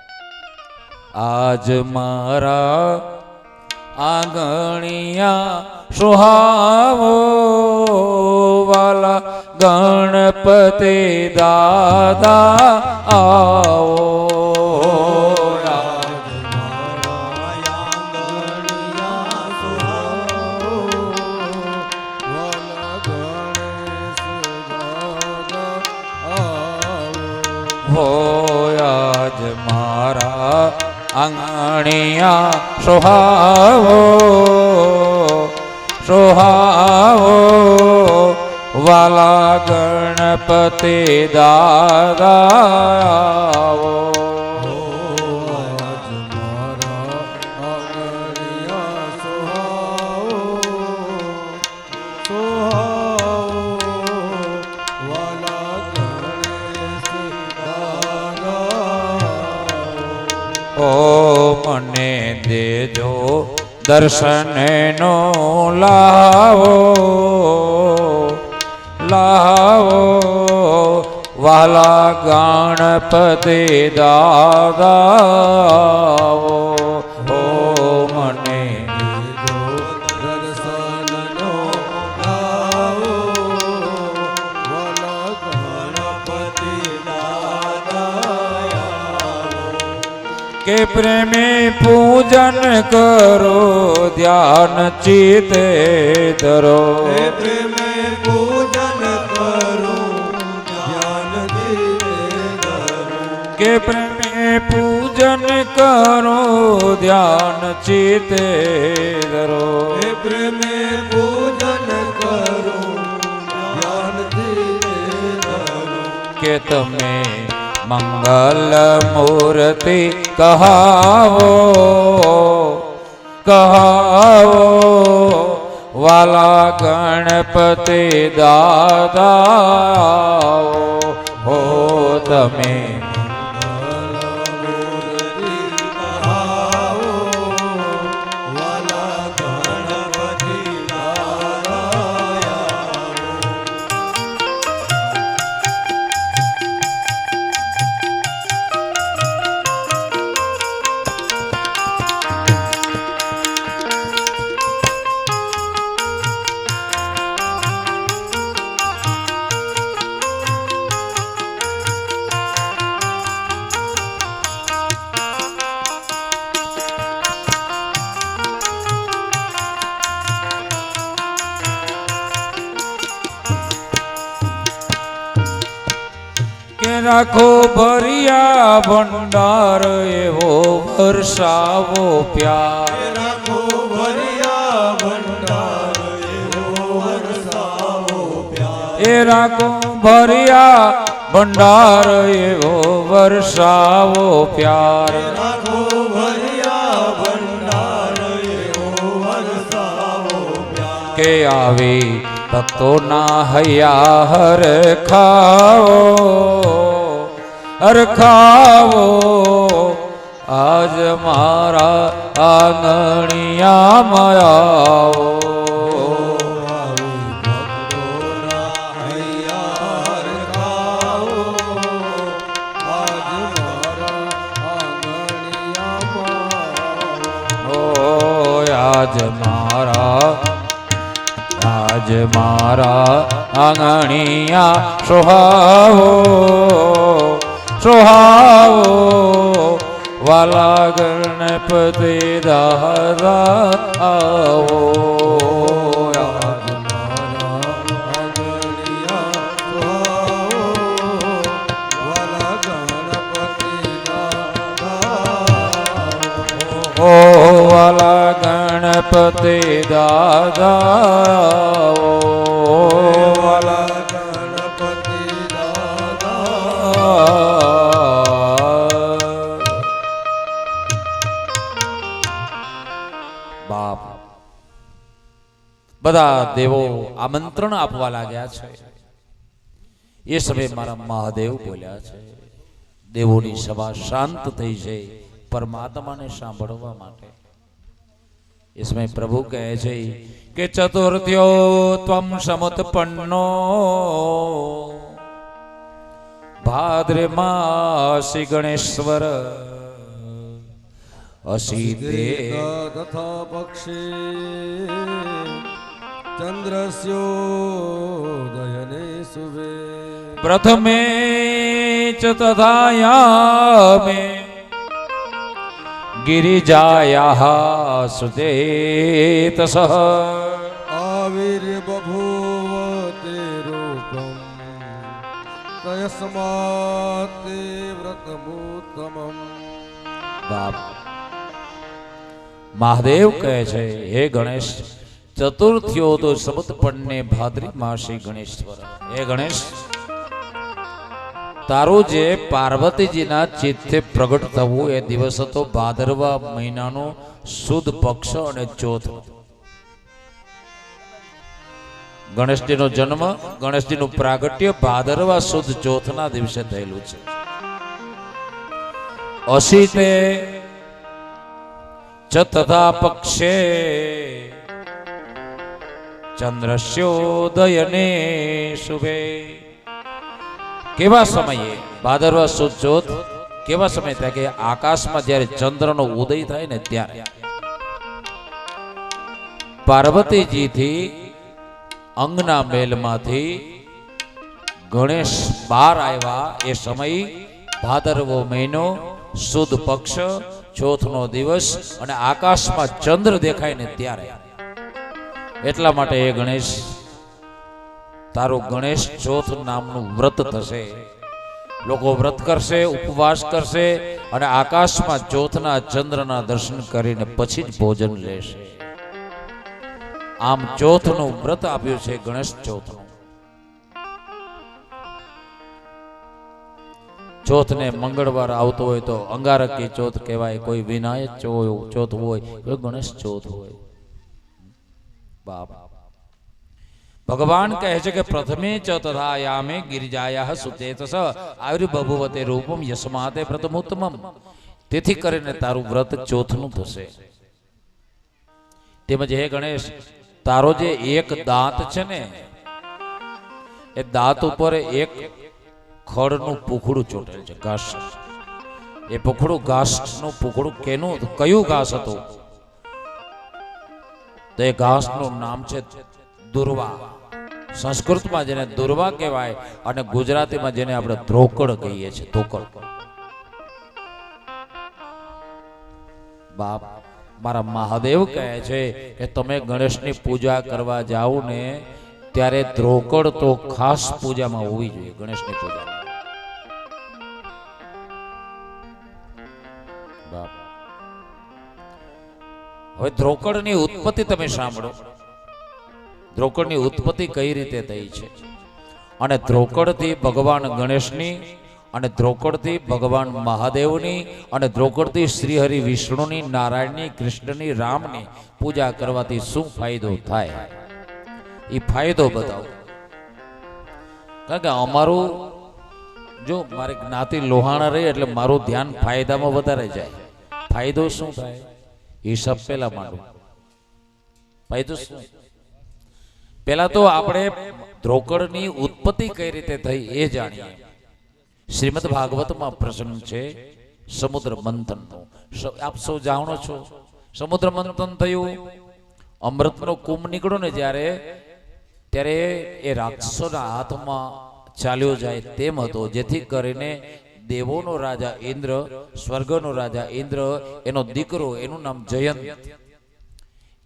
આજ મારા આંગણિયા સુહાવો, વાલા ગણપતિ દાદા આવો. આજ મારા આંગણિયા સુહાવો, સુહાવો, વાલા ગણપતિ દાદા આવો. ઓ મને દેજો દર્શનનો લાવો, લાવો, વાલા ગણપતિ દાદા હો મને દર્શનનો લાવો વાલા ગણપતિ દાદા કે પ્રેમે પૂજન કરો ધ્યાન ચિતે ધરો હે પ્રેમે પૂજન કરું ધ્યાન ધીરે ધરું કે પ્રેમે પૂજન કરો ધ્યાન ચિતે ધરો હે પ્રેમે પૂજન કરું ધ્યાન ધીરે ધરું કે તમે મંગલ મૂર્તિ કહાવો કહાવો વાલા ગણપતિ દાદા હો તમે મૂર્તિ કહાવો વાલા ગણપતિ દાદા કે રાખો ભરિયા ભંડાર એવો વરસાવો પ્યાર રાખો ભરિયા ભંડાર એવો વરસાવો પ્યાર એ રાખો ભરિયા ભંડાર એવો વરસાવો પ્યાર રાખો ભરિયા ભંડાર એવો વરસાવો પ્યાર કે આવી ભક્તોના હૈયા હર ખાવો હરખાવો આજ મારા આંગણિયામાં આવો ભક્તોના હૈયાર ખાઓ આજ મારા આંગણિયામાં ઓ આજ મારા આંગણિયા સોહાવો સોહાવો વાલા ગણપતિ દાદા આવો આજ મારા આંગણિયા ખાઓ વાલા ગણપતિ દાદા ઓ વાલા ગણપતિ દાદા ઓ વાલા ગણપતિ દાદા બાપ બધા દેવો આમંત્રણ આપવા લાગ્યા છે એ સમયે મારા મહાદેવ બોલ્યા છે દેવોની સભા શાંત થઈ છે પરમાત્માને સાંભળવા માટે એ સમયે પ્રભુ કહે છે કે ચતુર્થ્યો ત્વમ સમુત્પન્નો ભાદ્રે માસી ગણેશ્વર અસીતે તથા પક્ષી ચંદ્રસ્યોદયને શુભે પ્રથમે ચ તથાયામે गिरिजायाः सुदेतसः आविर्बभूवते रूपं तयस्मात् व्रतमुत्तमम् बाप મહાદેવ કહે છે હે ગણેશ ચતુર્થીઓ તો સમુત્પન્ને ભાદ્રી માસી ગણેશ્વર હે ગણેશ તારું જે પાર્વતીજીના ચિત્તે પ્રગટ થવું એ દિવસ હતો ભાદરવા મહિનાનો સુદ પક્ષ અને ચોથ ગણેશજીનો જન્મ ગણેશજીનું પ્રાગટ્ય ભાદરવા સુદ ચોથના દિવસે થયેલું છે અસીતે ચ તથા પક્ષે ચંદ્રસ્યોદયને શુભે કેવા સમયે ભાદરવા સુદ ચોથ કેવા સમય થાય કે આકાશમાં જ્યારે ચંદ્રનો ઉદય થાય ને ત્યારે પાર્વતીજીથી અંગના મેલમાંથી ગણેશ બહાર આવ્યા. એ સમય ભાદરવો મહિનો સુદ પક્ષ ચોથનો દિવસ અને આકાશમાં ચંદ્ર દેખાય ને ત્યારે. એટલા માટે એ ગણેશ તારું ગણેશ ચોથ નામનું વ્રત થશે. લોકો વ્રત કરશે, ઉપવાસ કરશે અને આકાશમાં ચોથના ચંદ્રના દર્શન કરીને પછી જ ભોજન લેશે. આમ ચોથનું વ્રત આપ્યું છે ગણેશ ચોથનું. ચોથને મંગળવાર આવતો હોય તો અંગારકી ચોથ કહેવાય, કોઈ વિનાયક ચોથ હોય, કોઈ ગણેશ ચોથ હોય. બાપ ભગવાન કહે છે કે પ્રથમે ચ તથાયામે ગિરિજાયા સુતેતસ આવિર્ભુવતે રૂપમ યસ્માતે પ્રથમોત્તમમ. તેથી કરીને તારું વ્રત ચોથનું થશે. તેમજ હે ગણેશ, તારો જે એક દાંત છે ને એ દાંત ઉપર એક ખડનું પૂખડું ચોટેલ છે, ઘાસ. એ પૂખડું ઘાસનું પૂખડું કયું ઘાસ હતું? તો એ ઘાસનું નામ છે દુર્વા. સંસ્કૃતમાં જેને દુર્વા કહેવાય અને ગુજરાતીમાં જેને આપણે ધ્રોકડ કહીએ છીએ, ધોકડ. બાપ મારા મહાદેવ કહે છે કે તમે ગણેશની પૂજા કરવા જાઓ ને ત્યારે ધ્રોકડ તો ખાસ પૂજામાં હોવી જોઈએ. ગણેશની પૂજામાં બાપ હવે ધ્રોકડની ઉત્પત્તિ તમે સાંભળો. ધ્રોકડની ઉત્પત્તિ કઈ રીતે થઈ છે અને ધ્રોકડથી ભગવાન ગણેશની અને ધ્રોકડથી ભગવાન મહાદેવની અને ધ્રોકડથી શ્રી હરિ વિષ્ણુની, નારાયણની, કૃષ્ણની, રામની પૂજા કરવાથી શું ફાયદો થાય એ ફાયદો બતાવો. કારણ કે અમારું જો મારી જ્ઞાતિ લોહાણા રહી એટલે મારું ધ્યાન ફાયદામાં વધારે જાય. ફાયદો શું થાય હિસાબ પેલા માંડો. ફાયદો શું? પેલા તો આપણે ધ્રોકડની ઉત્પત્તિ કઈ રીતે થઈ એ જાણીએ. શ્રીમદ ભાગવતમાં પ્રસંગ છે સમુદ્ર મંથનનો. આપ સૌ જાણો છો સમુદ્ર મંથન થયું, અમૃતનો કુંભ નીકળ્યો ને ત્યારે એ રાક્ષસોના હાથમાં ચાલ્યો જાય તેમ હતો. જેથી કરીને દેવોનો રાજા ઇન્દ્ર, સ્વર્ગનો રાજા ઇન્દ્ર, એનો દીકરો, એનું નામ જયંત,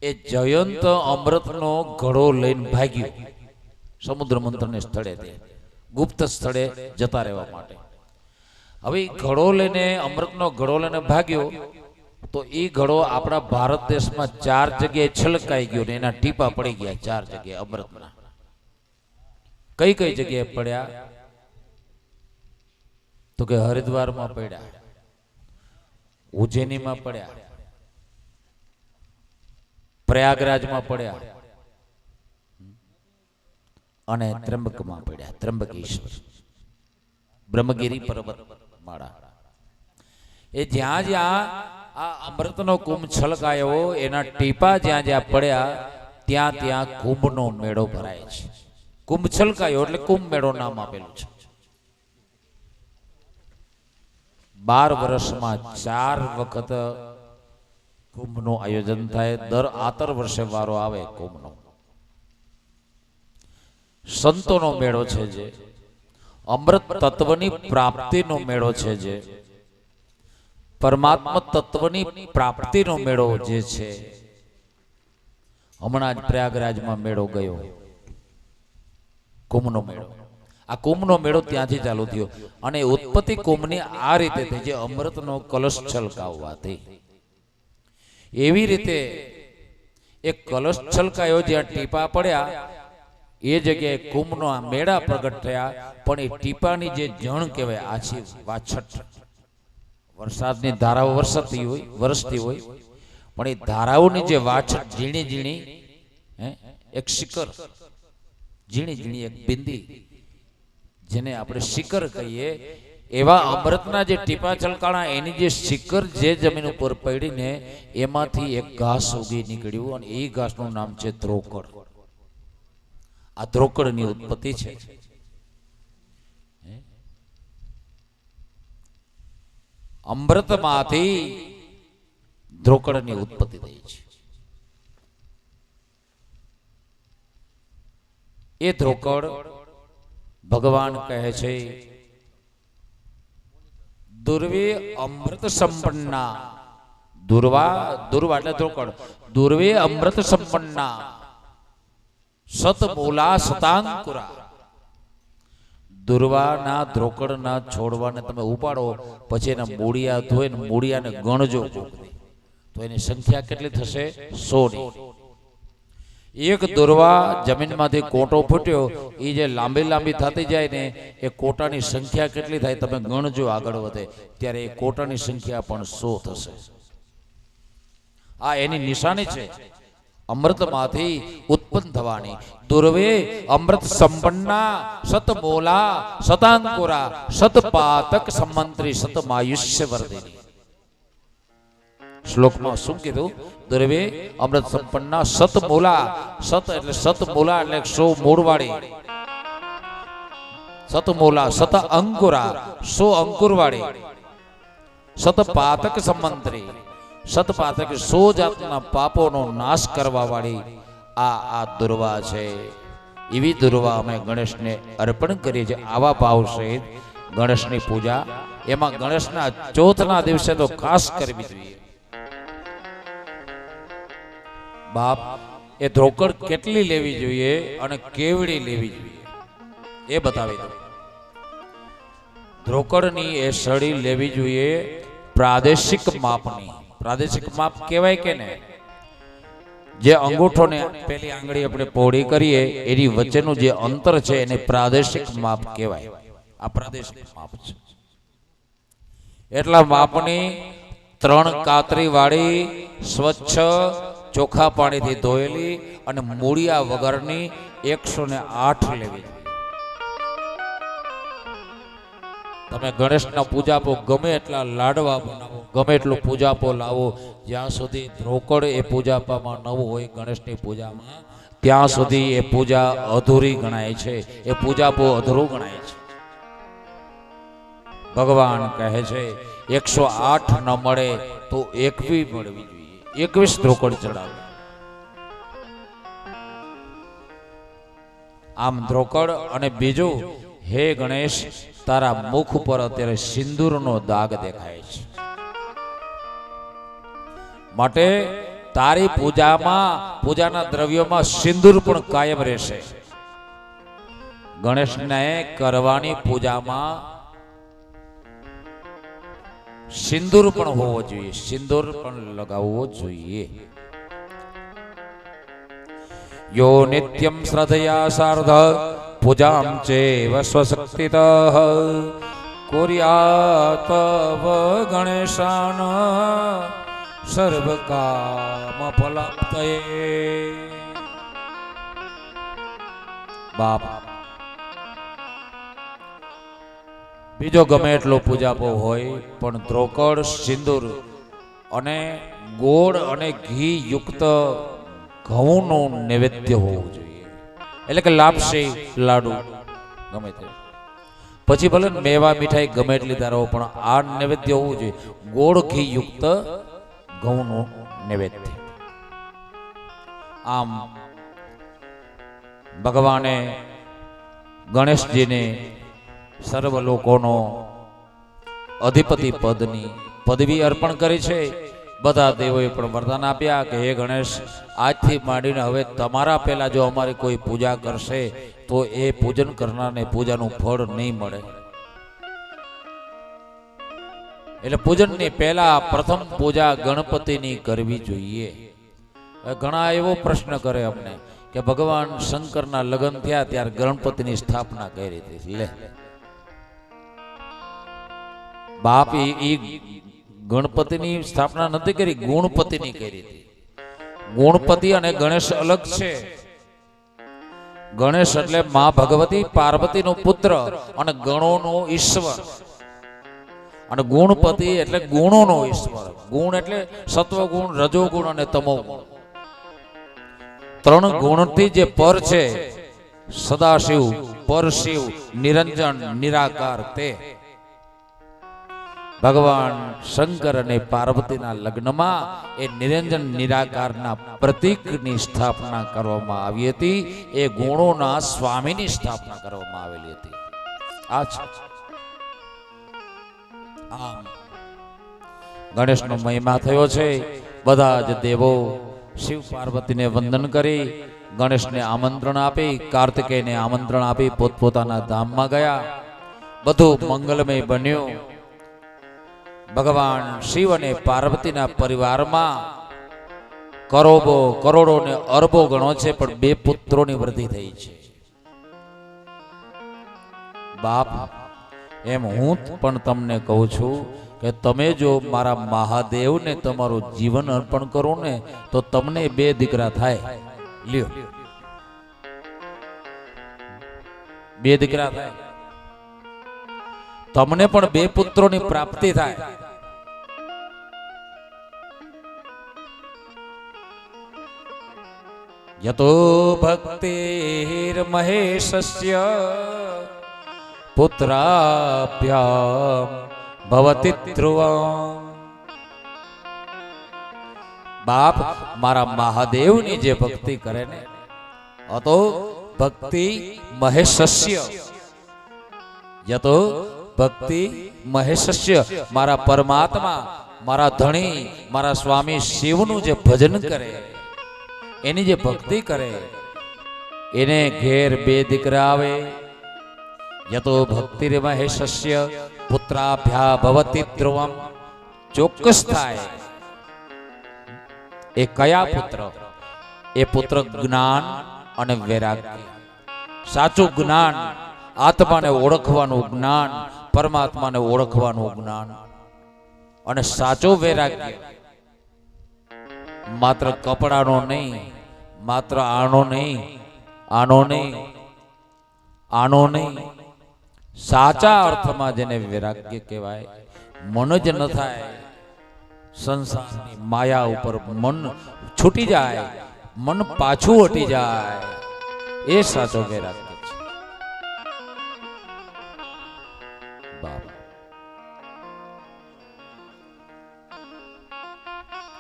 એ જયંત અમૃતનો ઘડો લઈને ભાગ્યો સમુદ્ર મંથનને સ્થળે, ગુપ્ત સ્થળે જતા રહેવા માટે. હવે ઘડો લઈને, અમૃતનો ઘડો લઈને ભાગ્યો તો એ ઘડો આપણા ભારત દેશમાં 4 જગ્યાએ છલકાઈ ગયો ને એના ટીપા પડી ગયા 4 જગ્યાએ અમૃતના. કઈ કઈ જગ્યાએ પડ્યા? તો કે હરિદ્વારમાં પડ્યા, ઉજ્જૈનીમાં પડ્યા, પ્રયાગરાજમાં પડ્યા અને ત્રંબકમાં પડ્યા. ત્રંબકેશ્વર, બ્રહ્મગીરી પર્વત માળા. એ જ્યાં જ્યાં આ અમૃતનો કુંભ છલકાયો એના ટીપા જ્યાં જ્યાં પડ્યા ત્યાં ત્યાં કુંભનો મેળો ભરાય છે. કુંભ છલકાયો એટલે કુંભ મેળો નામ આપેલું છે. 12 વર્ષમાં 4 વખત કુંભનું આયોજન થાય. દર આતર વર્ષે વારો આવે કુંભનો. સંતોનો મેળો છે, જે અમૃત તત્વની પ્રાપ્તિનો મેળો છે, જે પરમાત્મા તત્વની પ્રાપ્તિનો મેળો જે છે. હમણાં જ પ્રયાગરાજમાં મેળો ગયો, કુંભનો મેળો. આ કુંભનો મેળો ત્યાંથી ચાલુ થયો અને ઉત્પત્તિ કુંભની આ રીતે થઈ, જે અમૃતનો કલશ છલકાવવાથી. એવી રીતે એક કલશ છલકાયો, જ્યાં ટીપા પડ્યા એ જગ્યાએ કુંભનો મેળા પ્રગટ થયા. પણ એ ટીપાની જે જણ કહેવાય, આછી વાછટ, વરસાદની ધારાઓ વરસતી હોય પણ એ ધારાઓની જે વાછટ, ઝીણી ઝીણી એક શિખર, ઝીણી ઝીણી એક બિંદી, જેને આપણે શિખર કહીએ, એવા અમૃતના જે ટીપા છલકાણા એની જે શિખર જે જમીન ઉપર પડીને એમાંથી એક ઘાસ ઉગી નીકળ્યું અને એ ઘાસનું નામ છે ધ્રોકડ. આ ધ્રોકડની ઉત્પત્તિ છે. અમૃતમાંથી ધ્રોકડની ઉત્પત્તિ થઈ છે. એ ધ્રોકડ ભગવાન કહે છે દુર્વે અમૃત સંપન્ના. દુર્વા એટલે ધ્રોકડ. દુર્વે અમૃત સંપન્ના સતમૂલા સતાંકુરા. દુર્વાના ધ્રોકડના છોડવાને તમે ઉપાડો પછી એના મૂળિયા ધોઈને મૂળિયાને ગણજો તો એની સંખ્યા કેટલી થશે? 100 ની. એક દુર્વા જમીનમાંથી કોટો ફૂટ્યો એ જે લાંબી લાંબી થતી જાય ને એ કોટાની સંખ્યા કેટલી થાય તમે ગણજો આગળ વધે ત્યારે એ કોટાની સંખ્યા પણ 100 થશે. આ એની નિશાની છે અમૃતમાંથી ઉત્પન્ન થવાની. દુર્વે અમૃત સંપન્ના સતમૂલા સતાંકુરા સતપાતક સંમંત્રી સતમાયુષ્ય વર્ધિની. શ્લોકમાં શું કીધું? દુર્વે અમૃત સંપન્ના સતમૂલા. સત એટલે સતમૂલા એટલે 100 મૂળવાળી. સતમૂલા સત અંકુરા 100 અંકુરવાળી. સતપાતક સંમંત્રી. સતપાતક 100 જાતના પાપોનો નાશ કરવા વાળી આ દુર્વા છે. એવી દુર્વા અમે ગણેશને અર્પણ કરીએ છીએ. આવા ભાવ સહિત ગણેશની પૂજા, એમાં ગણેશના ચોથના દિવસે તો ખાસ કરવી જોઈએ. બાપ, એ ધ્રોકડ કેટલી લેવી જોઈએ અને કેવડી લેવી જોઈએ એ બતાવી દો. ધ્રોકડની એ સળી લેવી જોઈએ પ્રાદેશિક માપની. પ્રાદેશિક માપ કહેવાય કે ને, જે અંગૂઠોને પેલી આંગળી આપણે પહોળી કરીએ એની વચ્ચેનું જે અંતર છે એને પ્રાદેશિક માપ કહેવાય. આ પ્રાદેશિક માપ છે. એટલા માપની 3 કાતરી વાળી સ્વચ્છ ચોખ્ખા પાણીથી ધોયેલી અને મૂળિયા વગરની 108 લેવી. તમે ગણેશના પૂજાપો ગમે એટલા લાડવા બનાવો, ગમે એટલું પૂજાપો લાવો, જ્યાં સુધી ધ્રોકડ એ પૂજાપામાં ન હોય ગણેશની પૂજામાં, ત્યાં સુધી એ પૂજા અધૂરી ગણાય છે. એ પૂજાપો અધૂરું ગણાય છે. ભગવાન કહે છે 108 ન મળે તો 21 મળવી જોઈએ. 21 ધ્રોકડ ચડાવે. આમ ધ્રોકડ. અને બીજું, હે ગણેશ, તારા મુખ ઉપર અત્યારે સિંદૂરનો દાગ દેખાય છે, માટે તારી પૂજાના દ્રવ્યોમાં સિંદૂર પણ કાયમ રહેશે. ગણેશને કરવાની પૂજામાં સિંદૂર પણ હોવો જોઈએ, સિંદૂર પણ લગાવવો જોઈએ. યો નિત્યમ શ્રદ્ધયા સાર્ધ પૂજામ ચેવ સ્વશક્તિતઃ કુર્યાત ગણેશાન સર્વકામ ફલાપ્તયે. બાપ, બીજો ગમે એટલો પૂજાપો હોય પણ ધ્રોકડ, સિંદૂર અને ગોળ અને ઘી યુક્ત ઘઉંનું નૈવેદ્ય હોવું જોઈએ. એટલે કે લાપસી, લાડુ ગમે તે, પછી ભલે મેવા મીઠાઈ ગમે એટલી ધારો પણ આ નૈવેદ્ય હોવું જોઈએ. ગોળ ઘી યુક્ત ઘઉંનું નૈવેદ્ય. આમ ભગવાને ગણેશજીને સર્વ લોકોનો અધિપતિ પદની પદવી અર્પણ કરી છે. બધા દેવોએ પણ વરદાન આપ્યા કે હે ગણેશ, આજથી માંડીને હવે તમારા પહેલા જો અમારી કોઈ પૂજા કરશે તો એ પૂજન કરનારને પૂજાનું ફળ નહીં મળે. એટલે પૂજનની પહેલા પ્રથમ પૂજા ગણપતિની કરવી જોઈએ. ઘણા એવો પ્રશ્ન કરે અમને કે ભગવાન શંકરના લગ્ન થયા ત્યારે ગણપતિની સ્થાપના કઈ રીતે? લે બાપ, એ ગણપતિની સ્થાપના નથી કરી, ગુણપતિની કરી હતી. ગુણપતિ અને ગણેશ અલગ છે. ગણેશ એટલે માં ભગવતી પાર્વતીનો પુત્ર અને ગણોનો ઈશ્વર, અને ગુણપતિ એટલે ગુણોનો ઈશ્વર. ગુણ એટલે સત્વગુણ, રજોગુણ અને તમોગુણ. 3 ગુણથી જે પર છે, સદાશિવ, પરશિવ, નિરંજન, નિરાકાર, તે ભગવાન શંકર અને પાર્વતીના લગ્નમાં એ નિરંજન નિરાકારના પ્રતીકની સ્થાપના કરવામાં આવી હતી. એ ગુણોના સ્વામીની સ્થાપના કરવામાં આવેલી હતી. આ છે આમ ગણેશનો મહિમા થયો છે. બધા જ દેવો શિવ પાર્વતીને વંદન કરી ગણેશને આમંત્રણ આપી, કાર્તિકેયને આમંત્રણ આપી પોતપોતાના ધામમાં ગયા. બધું મંગલમય બન્યું. ભગવાન શિવ અને પાર્વતીના પરિવારમાં કરોડો ને અરબો ગણો છે, પણ 2 પુત્રોની વૃદ્ધિ થઈ છે. બાપ, એમ હું પણ તમને કહું છું કે તમે જો મારા મહાદેવને તમારું જીવન અર્પણ કરો ને તો તમને 2 દીકરા થાય. લ્યો, 2 દીકરા થાય. તમને પણ 2 પુત્રોની પ્રાપ્તિ થાય. યતો ભક્તિર મહેશસ્ય પુત્રાભ્યામ ભવતિ ધ્રુવમ. બાપ, મારા મહાદેવની જે ભક્તિ કરે ને અતો ભક્તિ મહેશસ્ય, યતો ભક્તિ મહેશસ્ય, મારા પરમાત્મા, મારા ધણી, મારા સ્વામી શિવનું જે ભજન કરે, એની જે ભક્તિ કરે, એને ઘેર 2 દીકરા આવે. યતો ભક્તિર મહેશસ્ય પુત્રાભ્યા ભવતિ ધ્રુવમ. ચોક્કસ થાય. એ કયા પુત્ર? એ પુત્ર જ્ઞાન અને વૈરાગ્ય. સાચું જ્ઞાન, આત્માને ઓળખવાનું જ્ઞાન, પરમાત્માને ઓળખવાનું જ્ઞાન અને સાચો વૈરાગ્ય. માત્ર કપડાનો નહીં, માત્ર આનો નહીં, આનો નહીં, આનો નહીં. સાચા અર્થમાં જેને વૈરાગ્ય કહેવાય. મન જ ન થાય, સંસારની માયા ઉપર મન છૂટી જાય, મન પાછું હટી જાય, એ સાચો વૈરાગ્ય છે. બાપ,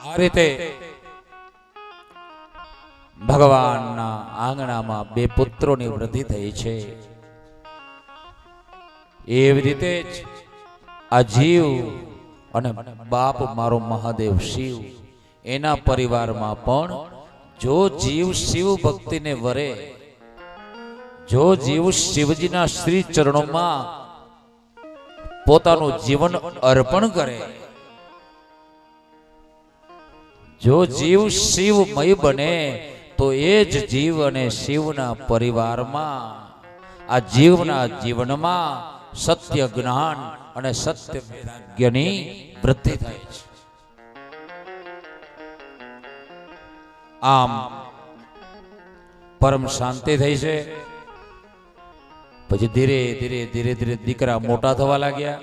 આ રીતે ભગવાનના આંગણામાં 2 પુત્રોની વૃદ્ધિ થઈ છે. એવી રીતે જ આ જીવ અને બાપ મારો મહાદેવ શિવ, એના પરિવારમાં પણ જો જીવ શિવ ભક્તિને વરે, જો જીવ શિવજીના શ્રી ચરણોમાં પોતાનું જીવન અર્પણ કરે, જો જીવ શિવમય બને, તો એ જ જીવ અને શિવના પરિવારમાં, આ જીવના જીવનમાં સત્ય જ્ઞાન અને સત્ય વૈરાગ્યની વૃદ્ધિ થાય છે. આમ પરમ શાંતિ થઈ છે. પછી ધીરે ધીરે દીકરા મોટા થવા લાગ્યા.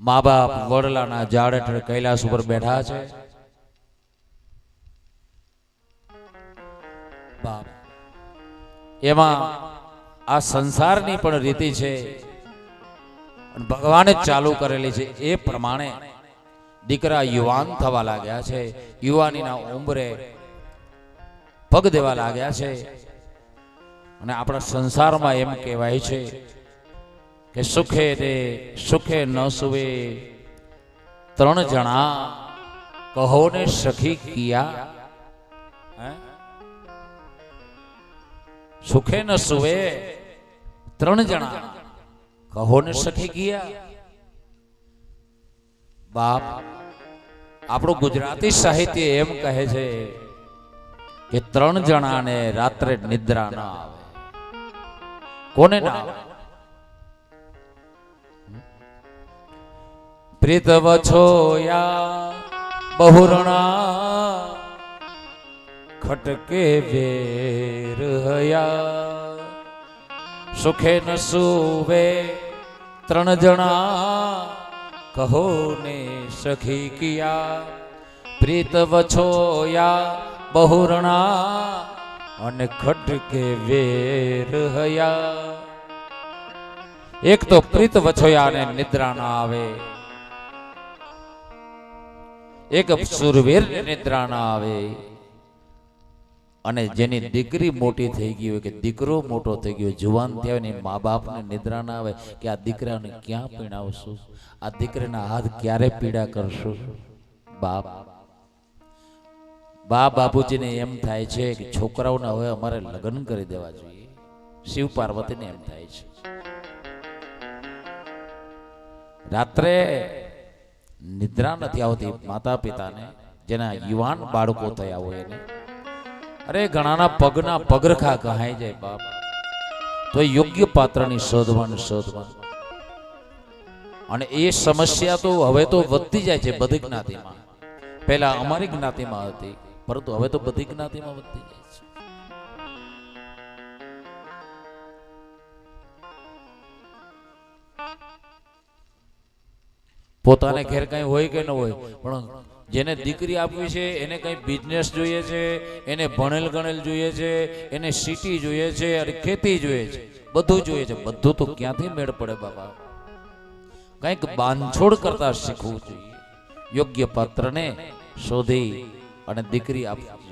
મા બાપ વડલાના ઝાડ હેઠળ કૈલાસ ઉપર બેઠા છે. બાપ, એમાં આ સંસારની પણ રીતિ છે, ભગવાને ચાલુ કરેલી છે. એ પ્રમાણે દીકરા યુવાન થવા લાગ્યા છે. યુવાનીના ઉંમરે પગ દેવા લાગ્યા છે. અને આપણા સંસારમાં એમ કહેવાય છે કે સુખે ન સુવે 3 જણા, કહો ને સખી કિયા. સુખે ન સુવે 3 જણા, કહો ને સખી કિયા. બાપ, આપણું ગુજરાતી સાહિત્ય એમ કહે છે કે 3 જણાને રાત્રે નિદ્રા ન આવે. કોને ના આવે? પ્રીતવ છોયા બહુરણા ખટકે વેર હયા. સુખે ન સુવે 3 જણા, કહો ને સખી કિયા. પ્રીતવ છોયા બહુરણા અને ખટકે વેર હયા. એક તો પ્રીત વછોયાને નિદ્રા ના આવે, એક સુરવીર નિદ્રા ના આવે, અને જેની દીકરી મોટી થઈ ગઈ હોય કે દીકરો મોટો થઈ ગયો જુવાન થયા હોય ને મા બાપને નિદ્રા ના આવે કે આ દીકરાને ક્યાં પીણાવશું, આ દીકરાના હાથ ક્યારે પીડા કરશું. બાપ બાપુજીને એમ થાય છે કે છોકરાઓને હવે અમારે લગ્ન કરી દેવા જોઈએ. શિવ પાર્વતીને એમ થાય છે. રાત્રે નિદ્રા નથી આવતી માતા પિતાને, જેના યુવાન બાળકો થયા હોય એને. અરે ઘણાના પગના પગરખા કહાઈ જાય બાપ. તો યોગ્ય પાત્રની શોધવાન. અને એ સમસ્યા તો હવે તો વધતી જાય છે બધી જ્ઞાતિમાં. પહેલા અમારી જ્ઞાતિમાં હતી, પરંતુ હવે તો બધી જ્ઞાતિમાં વધતી જાય છે. પોતાને ઘેર કઈ હોય કે ન હોય, પણ જેને દીકરી આપવી છે એને કઈ બિઝનેસ જોઈએ છે, એને ભણેલ ગણેલ જોઈએ છે, એને સિટી જોઈએ છે, અને ખેતી જોઈએ છે, બધું જોઈએ છે. બધું તો ક્યાંથી મેળ પડે બાબા? કંઈક બાંધછોડ કરતા શીખવું જોઈએ. યોગ્ય પાત્રને શોધી અને દીકરી આપવી જોઈએ.